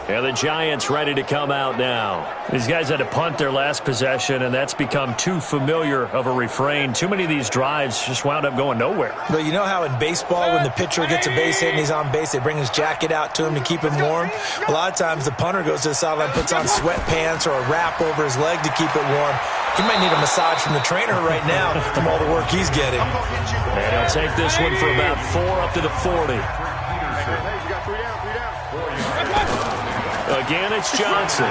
And the Giants ready to come out now. These guys had to punt their last possession, and that's become too familiar of a refrain. Too many of these drives just wound up going nowhere. But you know how in baseball, when the pitcher gets a base hit and he's on base, they bring his jacket out to him to keep him warm? A lot of times the punter goes to the sideline, puts on sweatpants or a wrap over his leg to keep it warm. He might need a massage from the trainer right now from all the work he's getting. And he'll take this one for about 4 up to the 40. Again, it's Johnson.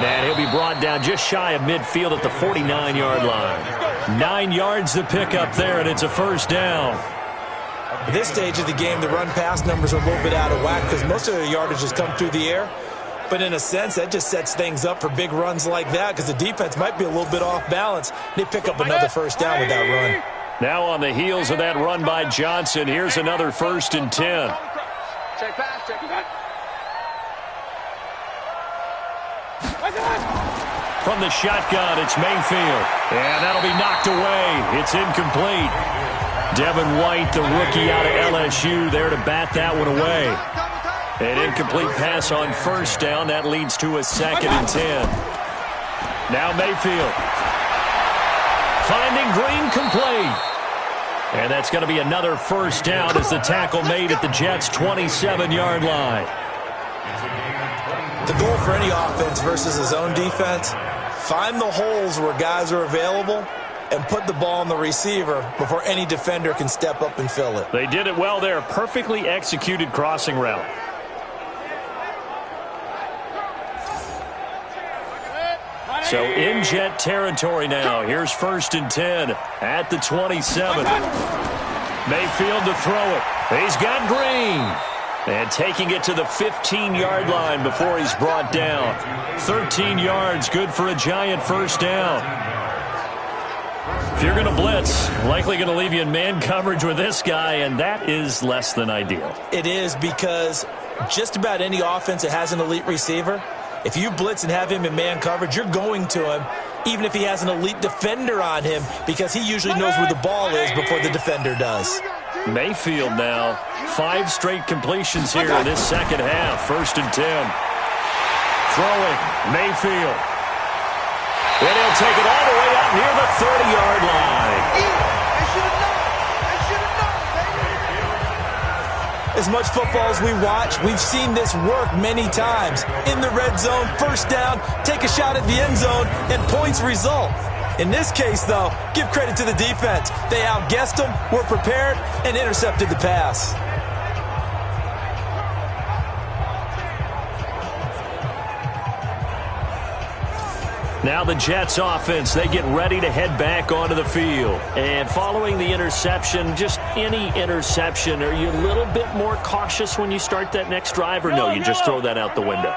And he'll be brought down just shy of midfield at the 49-yard line. 9 yards to pick up there, and it's a first down. At this stage of the game, the run-pass numbers are a little bit out of whack because most of the yardage has come through the air. But in a sense, that just sets things up for big runs like that because the defense might be a little bit off balance. They pick up another first down with that run. Now on the heels of that run by Johnson, here's another 1st and 10. Check pass, check pass. From the shotgun, it's Mayfield. And that'll be knocked away. It's incomplete. Devin White, the rookie out of LSU, there to bat that one away. An incomplete pass on 1st down. That leads to a 2nd and 10. Now Mayfield. Finding Green complete. And that's going to be another 1st down as the tackle made at the Jets' 27-yard line. The goal for any offense versus his own defense, find the holes where guys are available and put the ball on the receiver before any defender can step up and fill it. They did it well there. Perfectly executed crossing route. So in Jet territory now. Here's 1st and 10 at the 27. Mayfield to throw it. He's got Green. And taking it to the 15-yard line before he's brought down. 13 yards, good for a Giant 1st down. If you're going to blitz, likely going to leave you in man coverage with this guy, and that is less than ideal. It is, because just about any offense that has an elite receiver, if you blitz and have him in man coverage, you're going to him, even if he has an elite defender on him, because he usually knows where the ball is before the defender does. Mayfield now, 5 straight completions here in this second half. 1st and 10. Throwing, Mayfield. And he'll take it all the way out near the 30-yard line. As much football as we watch, we've seen this work many times. In the red zone, 1st down, take a shot at the end zone, and points result. In this case, though, give credit to the defense. They outguessed them, were prepared, and intercepted the pass. Now the Jets offense, they get ready to head back onto the field. And following the interception, just any interception, are you a little bit more cautious when you start that next drive, or no, you just throw that out the window?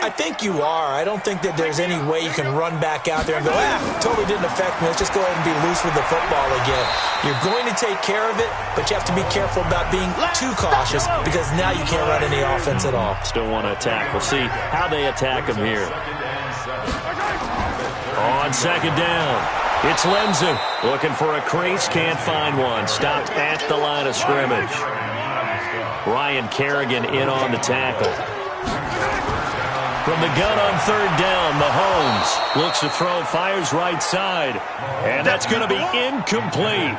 I think you are. I don't think that there's any way you can run back out there and go, totally didn't affect me. Let's just go ahead and be loose with the football again. You're going to take care of it, but you have to be careful about being too cautious, because now you can't run any offense at all. Still want to attack. We'll see how they attack him here. On 2nd down, it's Lenzen looking for a crease, can't find one. Stopped at the line of scrimmage. Ryan Kerrigan in on the tackle. From the gun on 3rd down, Mahomes looks to throw, fires right side. And that's going to be incomplete.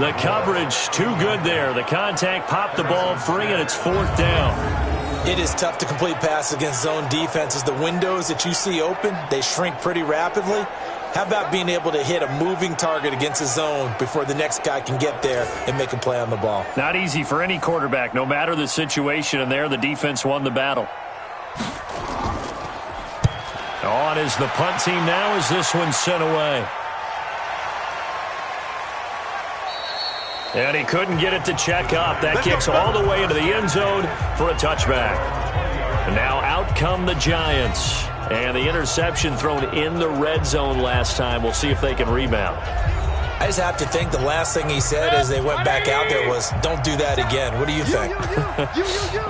The coverage too good there. The contact popped the ball free, and it's 4th down. It is tough to complete passes against zone defenses. The windows that you see open, they shrink pretty rapidly. How about being able to hit a moving target against a zone before the next guy can get there and make a play on the ball? Not easy for any quarterback, no matter the situation, and there the defense won the battle. On is the punt team now as this one's sent away. And he couldn't get it to check up. That kicks all the way into the end zone for a touchback. And now out come the Giants. And the interception thrown in the red zone last time. We'll see if they can rebound. I just have to think the last thing he said as they went back out there was, don't do that again. What do you think?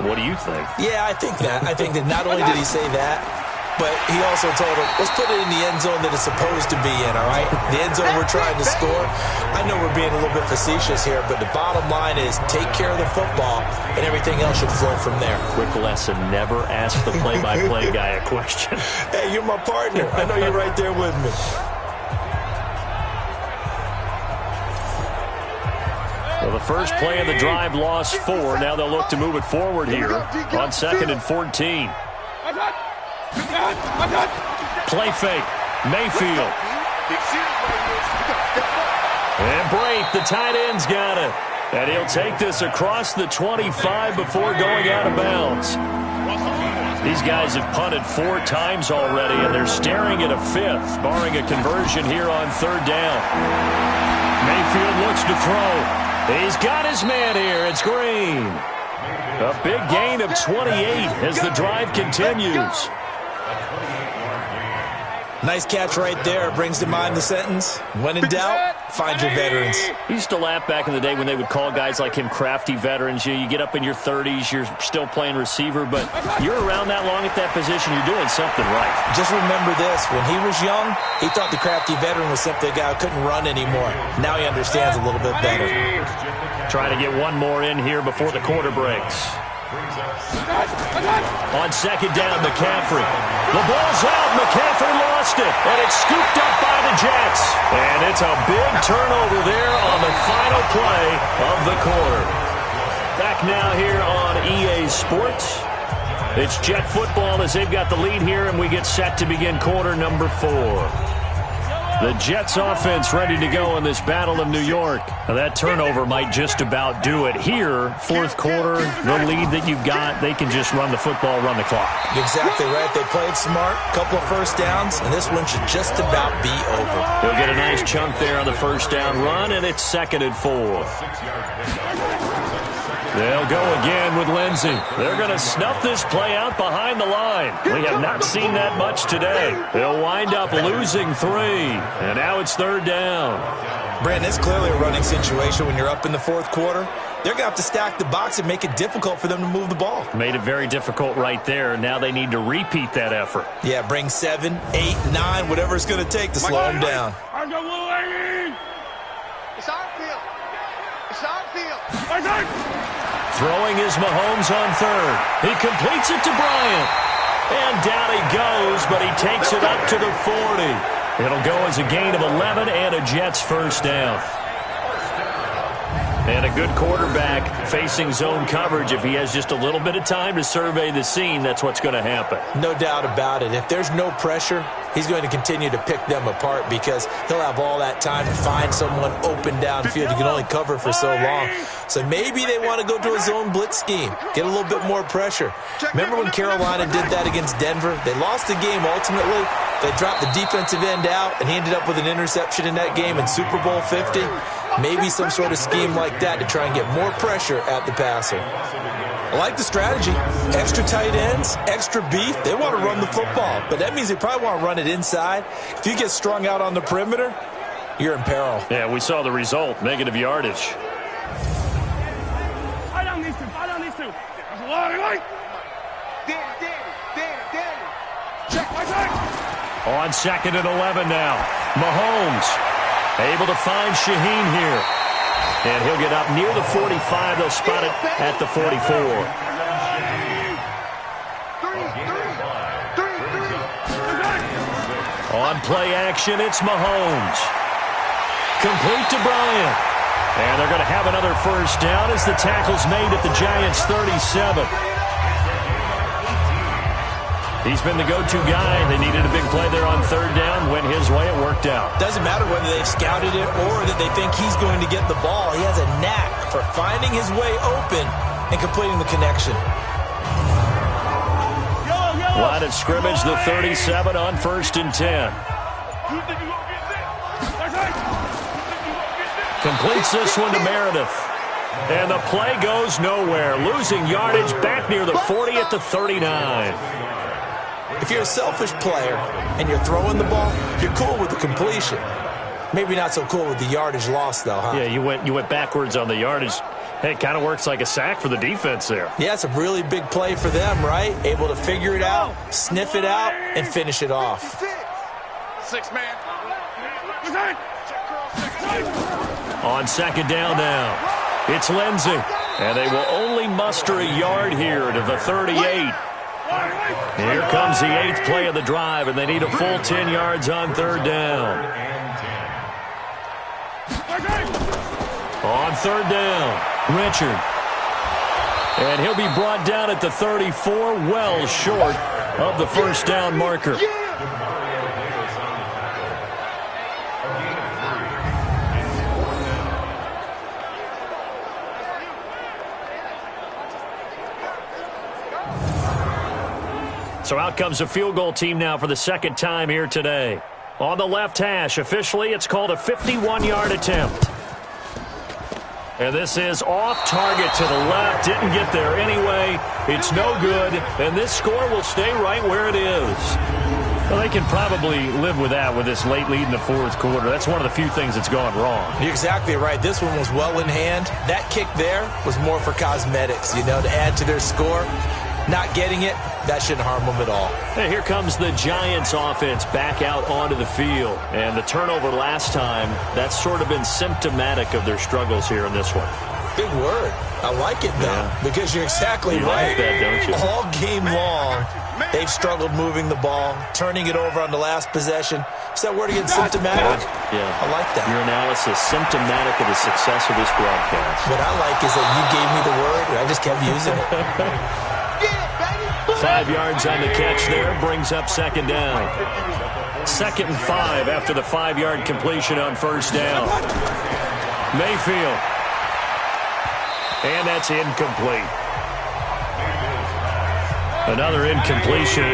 What do you think? Yeah, I think that. I think that not only did he say that, but he also told him, let's put it in the end zone that it's supposed to be in, all right? The end zone we're trying to score. I know we're being a little bit facetious here, but the bottom line is take care of the football, and everything else should flow from there. Quick lesson, never ask the play-by-play guy a question. Hey, you're my partner. I know you're right there with me. Well, the first play of the drive lost 4. Now they'll look to move it forward here on 2nd and 14. Play fake. Mayfield. And Brate, the tight end's got it. And he'll take this across the 25 before going out of bounds. These guys have punted 4 times already, and they're staring at a 5th, barring a conversion here on 3rd down. Mayfield looks to throw. He's got his man here. It's Green. A big gain of 28 as the drive continues. Nice catch right there. Brings to mind the sentence, when in doubt, find your veterans. He used to laugh back in the day when they would call guys like him crafty veterans. You get up in your 30s, you're still playing receiver, but you're around that long at that position, you're doing something right. Just remember this. When he was young, he thought the crafty veteran was simply a guy who couldn't run anymore. Now he understands a little bit better. Trying to get one more in here before the quarter breaks. On second down, McCaffrey. The ball's out. McCaffrey lost it. And it's scooped up by the Jets. And it's a big turnover there on the final play of the quarter. Back now here on EA Sports. It's Jet football as they've got the lead here, and we get set to begin quarter number 4. The Jets offense ready to go in this battle of New York. Now that turnover might just about do it. Here, fourth quarter, the lead that you've got, they can just run the football, run the clock. Exactly right. They played smart, couple of first downs, and this one should just about be over. They'll get a nice chunk there on the first down run, and it's 2nd and 4. They'll go again with Lindsey. They're going to snuff this play out behind the line. We have not seen that much today. They'll wind up losing 3. And now it's 3rd down. Brandon, it's clearly a running situation when you're up in the fourth quarter. They're going to have to stack the box and make it difficult for them to move the ball. Made it very difficult right there. Now they need to repeat that effort. Yeah, bring 7, 8, 9, whatever it's going to take to slow them down. It's our field. It's our field. Throwing is Mahomes on 3rd. He completes it to Bryant. And down he goes, but he takes it up to the 40. It'll go as a gain of 11 and a Jets first down. And a good quarterback facing zone coverage. If he has just a little bit of time to survey the scene, that's what's going to happen. No doubt about it. If there's no pressure, he's going to continue to pick them apart because he'll have all that time to find someone open downfield. You can only cover for so long. So maybe they want to go to a zone blitz scheme, get a little bit more pressure. Remember when Carolina did that against Denver? They lost the game ultimately. They dropped the defensive end out, and he ended up with an interception in that game in Super Bowl 50. Maybe some sort of scheme like that to try and get more pressure at the passer. I like the strategy. Extra tight ends, extra beef. They want to run the football, but that means they probably want to run it inside. If you get strung out on the perimeter, you're in peril. Yeah, we saw the result, negative yardage. On 2nd and 11 now. Mahomes able to find Shaheen here. And he'll get up near the 45. They'll spot it at the 44. On play action, it's Mahomes. Complete to Bryant. And they're going to have another first down as the tackle's made at the Giants' 37. He's been the go-to guy. They needed a big play there on 3rd down. Went his way. It worked out. Doesn't matter whether they've scouted it or that they think he's going to get the ball. He has a knack for finding his way open and completing the connection. Line of scrimmage, the 37 on 1st and 10. Completes this one to Meredith. And the play goes nowhere. Losing yardage back near the 40 at the 39. If you're a selfish player and you're throwing the ball, you're cool with the completion. Maybe not so cool with the yardage loss, though, huh? Yeah, you went backwards on the yardage. Hey, it kind of works like a sack for the defense there. Yeah, it's a really big play for them, right? Able to figure it out, sniff it out, and finish it off. 6 man. On 2nd down now, it's Lindsey. And they will only muster a yard here to the 38. Here comes the 8th play of the drive, and they need a full 10 yards on 3rd down. On 3rd down, Richard. And he'll be brought down at the 34, well short of the first down marker. So out comes a field goal team now for the 2nd time here today. On the left hash, officially, it's called a 51-yard attempt. And this is off target to the left. Didn't get there anyway. It's no good. And this score will stay right where it is. Well, they can probably live with that with this late lead in the fourth quarter. That's one of the few things that's gone wrong. You're exactly right. This one was well in hand. That kick there was more for cosmetics, to add to their score. Not getting it, that shouldn't harm them at all. Hey, here comes the Giants offense back out onto the field. And the turnover last time, that's sort of been symptomatic of their struggles here in this one. Big word. I like it, though, because you're exactly right. Like that, don't you? All game long, they've struggled moving the ball, turning it over on the last possession. Is that word again, symptomatic? Yeah. I like that. Your analysis, symptomatic of the success of this broadcast. What I like is that you gave me the word, and I just kept using it. 5 yards on the catch there, brings up second down. 2nd and 5 after the 5-yard completion on first down. Mayfield. And that's incomplete. Another incompletion.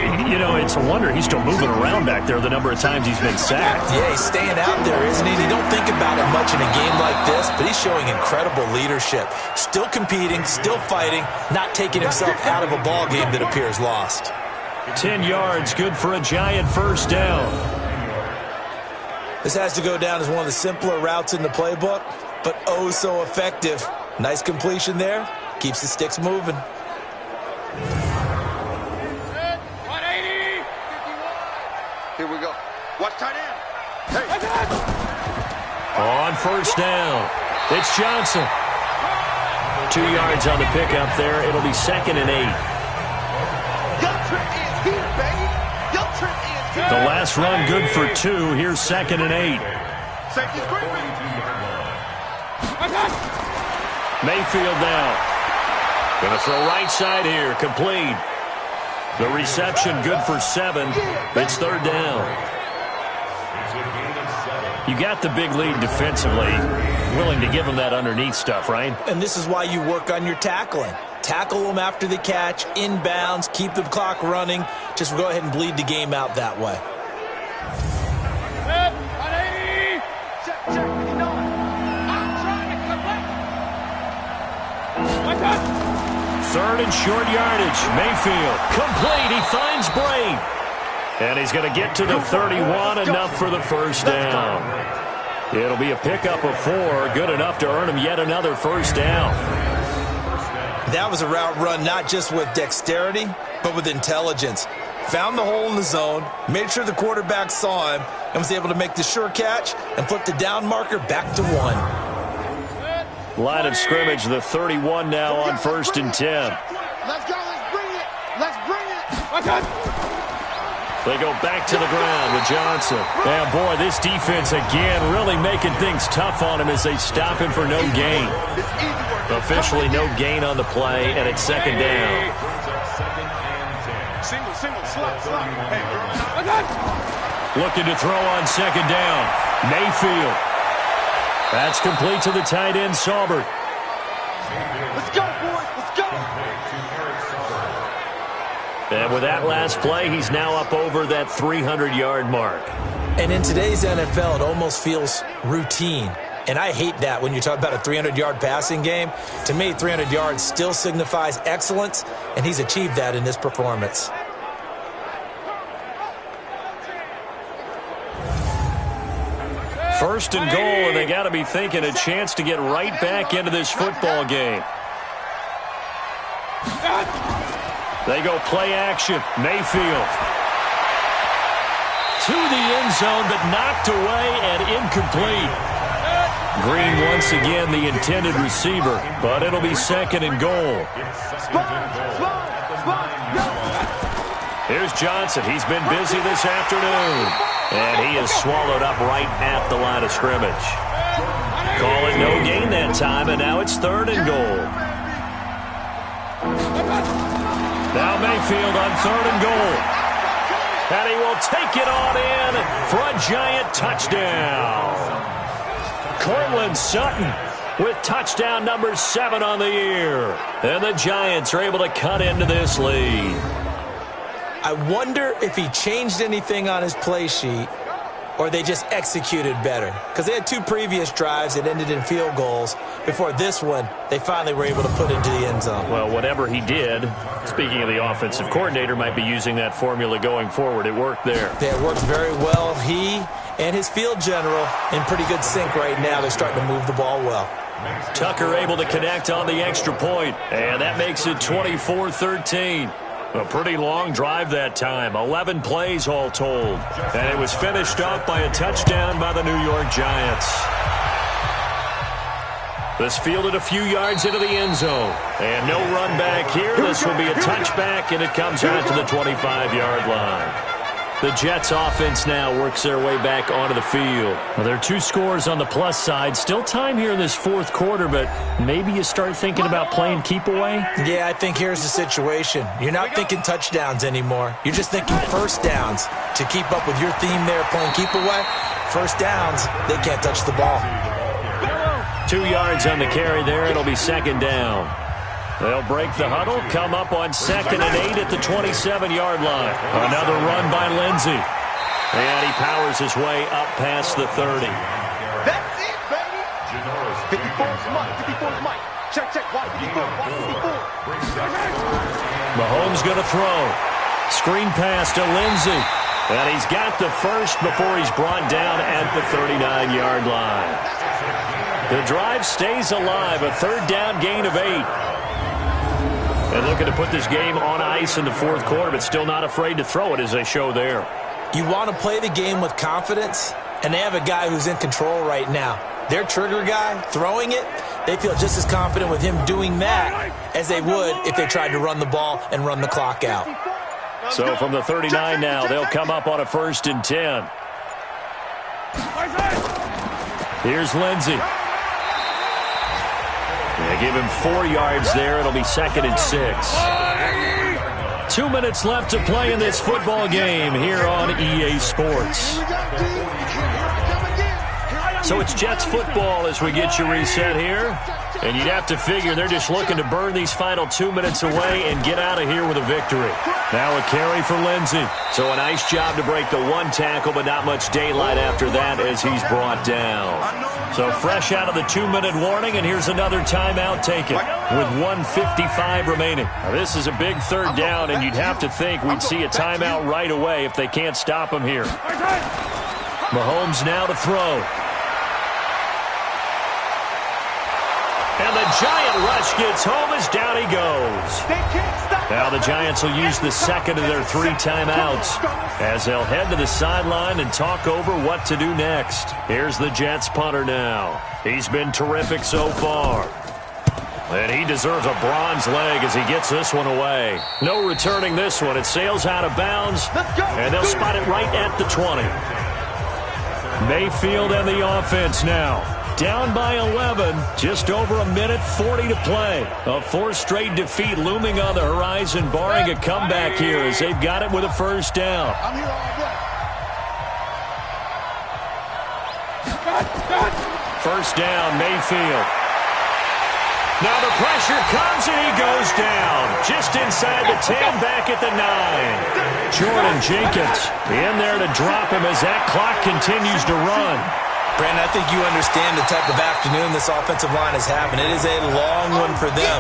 It's a wonder he's still moving around back there the number of times he's been sacked. Yeah, he's staying out there, isn't he? You don't think about it much in a game like this, but he's showing incredible leadership. Still competing, still fighting, not taking himself out of a ball game that appears lost. 10 yards, good for a Giant first down. This has to go down as one of the simpler routes in the playbook, but oh so effective. Nice completion there. Keeps the sticks moving. 180. Here we go. Watch tight end. Hey. On first down, it's Johnson. 2 yards on the pickup there. It'll be 2nd and 8. Your trip is here, baby. Your trip is here. The last run good for 2. Here's 2nd and 8. Safety's great. Mayfield now. Going to throw right side here. Complete. The reception good for 7. It's 3rd down. You got the big lead defensively. Willing to give them that underneath stuff, right? And this is why you work on your tackling. Tackle them after the catch, inbounds, keep the clock running. Just go ahead and bleed the game out that way. Third and short yardage. Mayfield. Complete. He finds Braid. And he's going to get to the 31. Enough for the first down. It'll be a pickup of 4. Good enough to earn him yet another first down. That was a route run not just with dexterity, but with intelligence. Found the hole in the zone, made sure the quarterback saw him, and was able to make the sure catch and flip the down marker back to 1. Line of scrimmage, the 31 now on 1st and 10. Let's go. Let's bring it. Let's bring it. They go back to the ground with Johnson. And boy, this defense again really making things tough on him as they stop him for no gain. Officially no gain on the play, and it's 2nd down. Single, slot. Looking to throw on 2nd down. Mayfield. That's complete to the tight end, Saubert. Let's go, boys. Let's go. And with that last play, he's now up over that 300-yard mark. And in today's NFL, it almost feels routine. And I hate that when you talk about a 300-yard passing game. To me, 300 yards still signifies excellence, and he's achieved that in this performance. First and goal, and they got to be thinking a chance to get right back into this football game. They go play action. Mayfield. To the end zone, but knocked away and incomplete. Green once again the intended receiver, but it'll be 2nd and goal. Here's Johnson. He's been busy this afternoon. And he is swallowed up right at the line of scrimmage. Call it no gain that time, and now it's 3rd and goal. Now Mayfield on 3rd and goal. And he will take it on in for a Giant touchdown. Cortland Sutton with touchdown number 7 on the year. And the Giants are able to cut into this lead. I wonder if he changed anything on his play sheet or they just executed better? Because they had 2 previous drives that ended in field goals. Before this one, they finally were able to put into the end zone. Well, whatever he did, speaking of the offensive coordinator, might be using that formula going forward. It worked there. Yeah, it worked very well. He and his field general in pretty good sync right now. They're starting to move the ball well. Tucker able to connect on the extra point, and that makes it 24-13. A pretty long drive that time, 11 plays all told. And it was finished off by a touchdown by the New York Giants. This fielded a few yards into the end zone. And no run back here. This will be a touchback, and it comes out to the 25-yard line. The Jets offense now works their way back onto the field. Well, there are 2 scores on the plus side. Still time here in this 4th quarter, but maybe you start thinking about playing keep away? Yeah, I think here's the situation. You're not thinking touchdowns anymore. You're just thinking first downs. To keep up with your theme there, playing keep away, first downs, they can't touch the ball. 2 yards on the carry there. It'll be 2nd down. They'll break the huddle, come up on 2nd and 8 at the 27-yard line. Another run by Lindsey. And he powers his way up past the 30. That's it, baby. 54's Mike. 54's Mike. Check, check. Watch 54. Watch 54. Mahomes going to throw. Screen pass to Lindsey. And he's got the first before he's brought down at the 39-yard line. The drive stays alive. A 3rd down gain of 8. And looking to put this game on ice in the 4th quarter, but still not afraid to throw it as they show there. You want to play the game with confidence, and they have a guy who's in control right now. Their trigger guy, throwing it, they feel just as confident with him doing that as they would if they tried to run the ball and run the clock out. So from the 39 now, they'll come up on a 1st and 10. Here's Lindsey. They give him 4 yards there. It'll be 2nd and 6. 2 minutes left to play in this football game here on EA Sports. So it's Jets football as we get you reset here. And you'd have to figure they're just looking to burn these final 2 minutes away and get out of here with a victory. Now a carry for Lindsey. So a nice job to break the 1 tackle, but not much daylight after that as he's brought down. So fresh out of the 2-minute warning, and here's another timeout taken with 1:55 remaining. Now this is a big 3rd down, and you'd have to think we'd see a timeout right away if they can't stop him here. Mahomes now to throw. And the Giant rush gets home as down he goes. Now the Giants will use the 2nd of their 3 timeouts as they'll head to the sideline and talk over what to do next. Here's the Jets punter now. He's been terrific so far. And he deserves a bronze leg as he gets this one away. No returning this one. It sails out of bounds, and they'll spot it right at the 20. Mayfield and the offense now. Down by 11, just over 1:40 to play. A 4th straight defeat looming on the horizon, barring a comeback here as they've got it with a 1st down. First down, Mayfield. Now the pressure comes and he goes down. Just inside the 10, back at the 9. Jordan Jenkins in there to drop him as that clock continues to run. Brandon, I think you understand the type of afternoon this offensive line is having. It is a long one for them.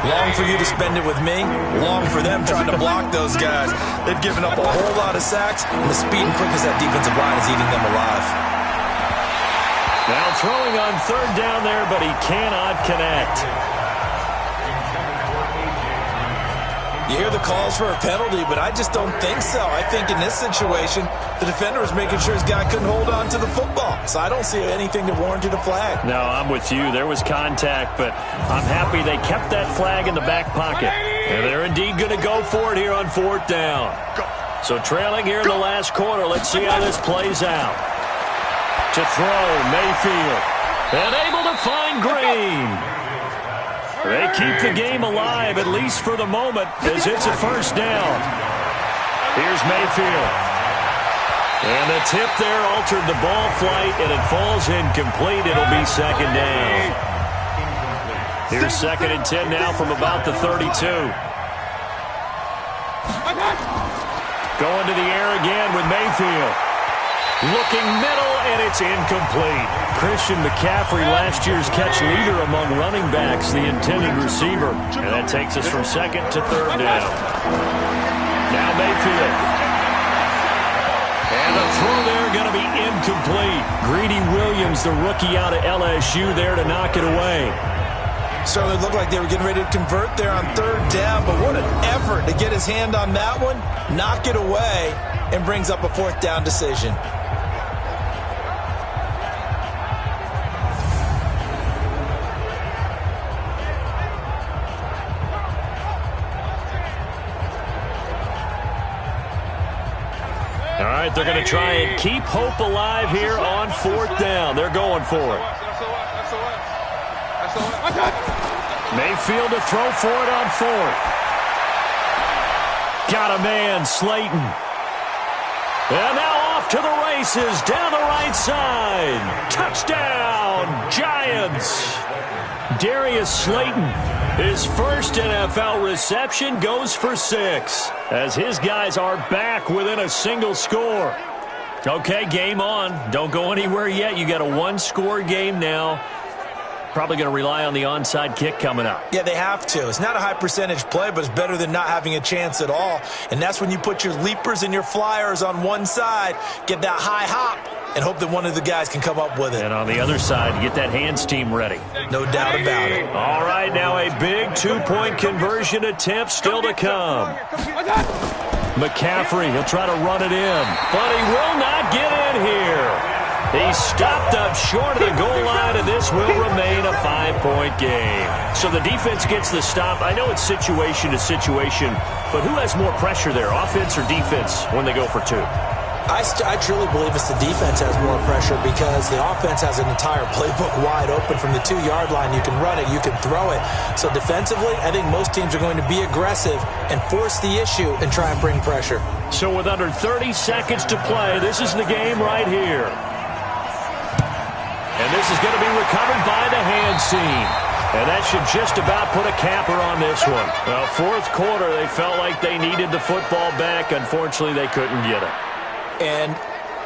Long for you to spend it with me. Long for them trying to block those guys. They've given up a whole lot of sacks, and the speed and quickness of that defensive line is eating them alive. Now throwing on 3rd down there, but he cannot connect. You hear the calls for a penalty, but I just don't think so. I think in this situation, the defender was making sure his guy couldn't hold on to the football. So I don't see anything that warranted a flag. No, I'm with you. There was contact, but I'm happy they kept that flag in the back pocket. And they're indeed going to go for it here on 4th down. So trailing here in the last quarter, let's see how this plays out. To throw, Mayfield. And able to find Green. They keep the game alive, at least for the moment, as it's a 1st down. Here's Mayfield. And the tip there altered the ball flight, and it falls incomplete. It'll be 2nd down. Here's 2nd and 10 now from about the 32. Going to the air again with Mayfield. Looking middle, and it's incomplete. Christian McCaffrey, last year's catch leader among running backs, the intended receiver. And that takes us from second to third down. Now Mayfield. And the throw there going to be incomplete. Greedy Williams, the rookie out of LSU, there to knock it away. Certainly looked like they were getting ready to convert there on third down, but what an effort to get his hand on that one, knock it away, and brings up a fourth down decision. All right, they're going to try and keep hope alive here on fourth down. They're going for it. Mayfield to throw for it on fourth. Got a man, Slayton. And now off to the races, down the right side. Touchdown, Giants. Darius Slayton, his first NFL reception, goes for 6, as his guys are back within a single score. Okay, game on. Don't go anywhere yet. You got a one-score game now. Probably going to rely on the onside kick coming up. Yeah, they have to. It's not a high percentage play, but it's better than not having a chance at all. And that's when you put your leapers and your flyers on one side, get that high hop, and hope that one of the guys can come up with it. And on the other side, get that hands team ready. No doubt about it. All right, now a big two-point conversion attempt still to come. McCaffrey, he'll try to run it in, but he will not get in here. He stopped up short of the goal line, and this will remain a 5-point game. So the defense gets the stop. I know it's situation to situation, but who has more pressure there, offense or defense, when they go for 2? I truly believe it's the defense has more pressure because the offense has an entire playbook wide open from the 2-yard line. You can run it, you can throw it. So defensively, I think most teams are going to be aggressive and force the issue and try and bring pressure. So with under 30 seconds to play, this is the game right here. And this is going to be recovered by the hands team. And that should just about put a capper on this one. Well, fourth quarter, they felt like they needed the football back. Unfortunately, they couldn't get it. And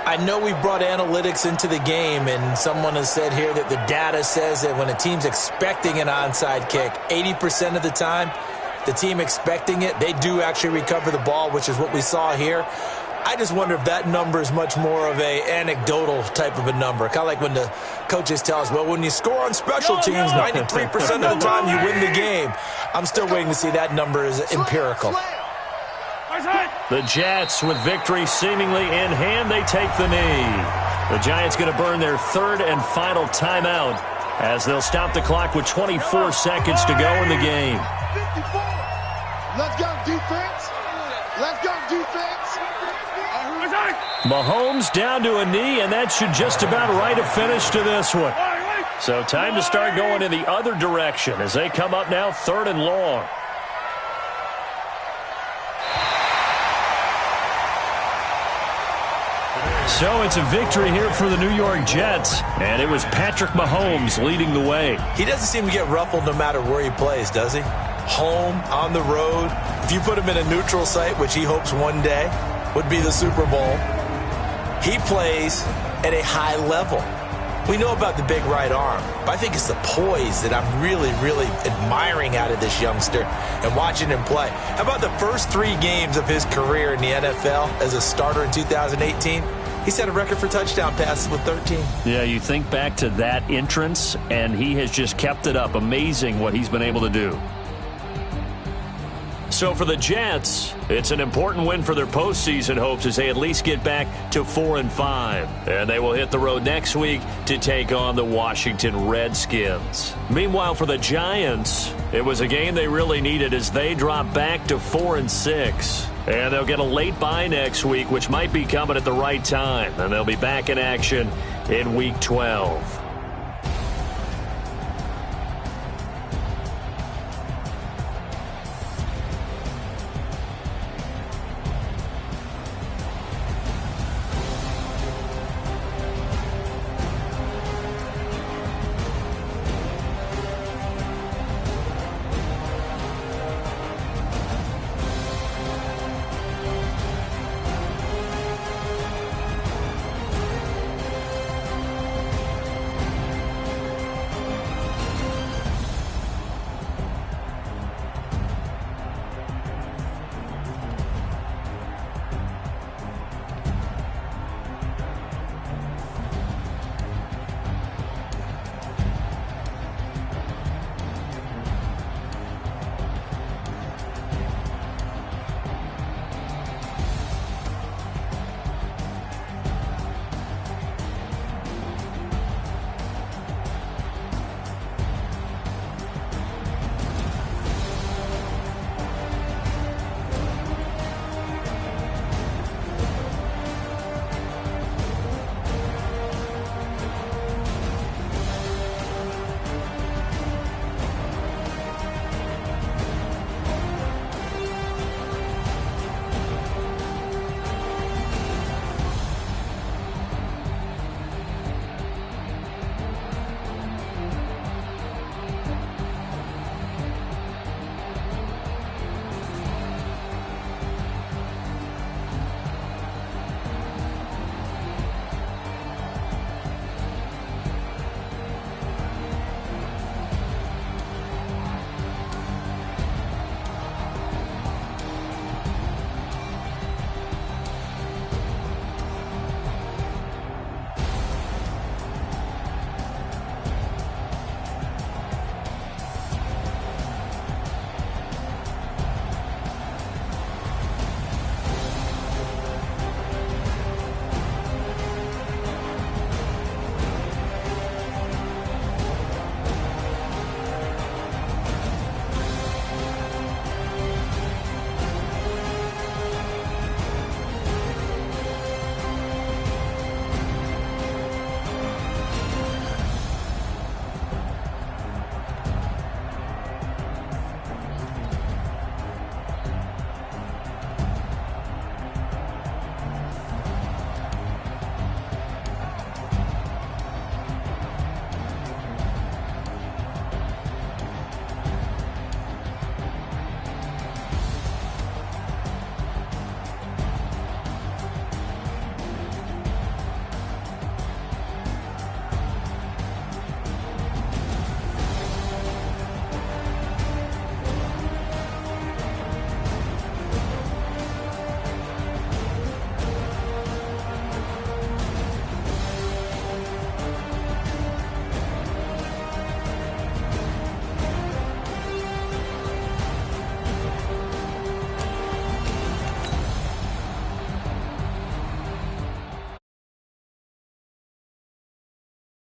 I know we brought analytics into the game, and someone has said here that the data says that when a team's expecting an onside kick, 80% of the time, the team expecting it, they do actually recover the ball, which is what we saw here. I just wonder if that number is much more of a anecdotal type of a number. Kind of like when the coaches tell us, well, when you score on special teams, 93% of the time you win the game. I'm still waiting to see that number is empirical. The Jets, with victory seemingly in hand, they take the knee. The Giants going to burn their third and final timeout as they'll stop the clock with 24 seconds to go in the game. 54. Let's go, defense. Let's go, defense. Mahomes down to a knee, and that should just about write a finish to this one. So time to start going in the other direction as they come up now 3rd and long. So it's a victory here for the New York Jets, and it was Patrick Mahomes leading the way. He doesn't seem to get ruffled no matter where he plays, does he? Home, on the road. If you put him in a neutral site, which he hopes one day would be the Super Bowl, he plays at a high level. We know about the big right arm, but I think it's the poise that I'm really, really admiring out of this youngster and watching him play. How about the first 3 games of his career in the NFL as a starter in 2018? He set a record for touchdown passes with 13. Yeah, you think back to that entrance, and he has just kept it up. Amazing what he's been able to do. So for the Jets, it's an important win for their postseason hopes as they at least get back to 4-5. And they will hit the road next week to take on the Washington Redskins. Meanwhile, for the Giants, it was a game they really needed as they drop back to 4-6. And they'll get a late bye next week, which might be coming at the right time. And they'll be back in action in Week 12.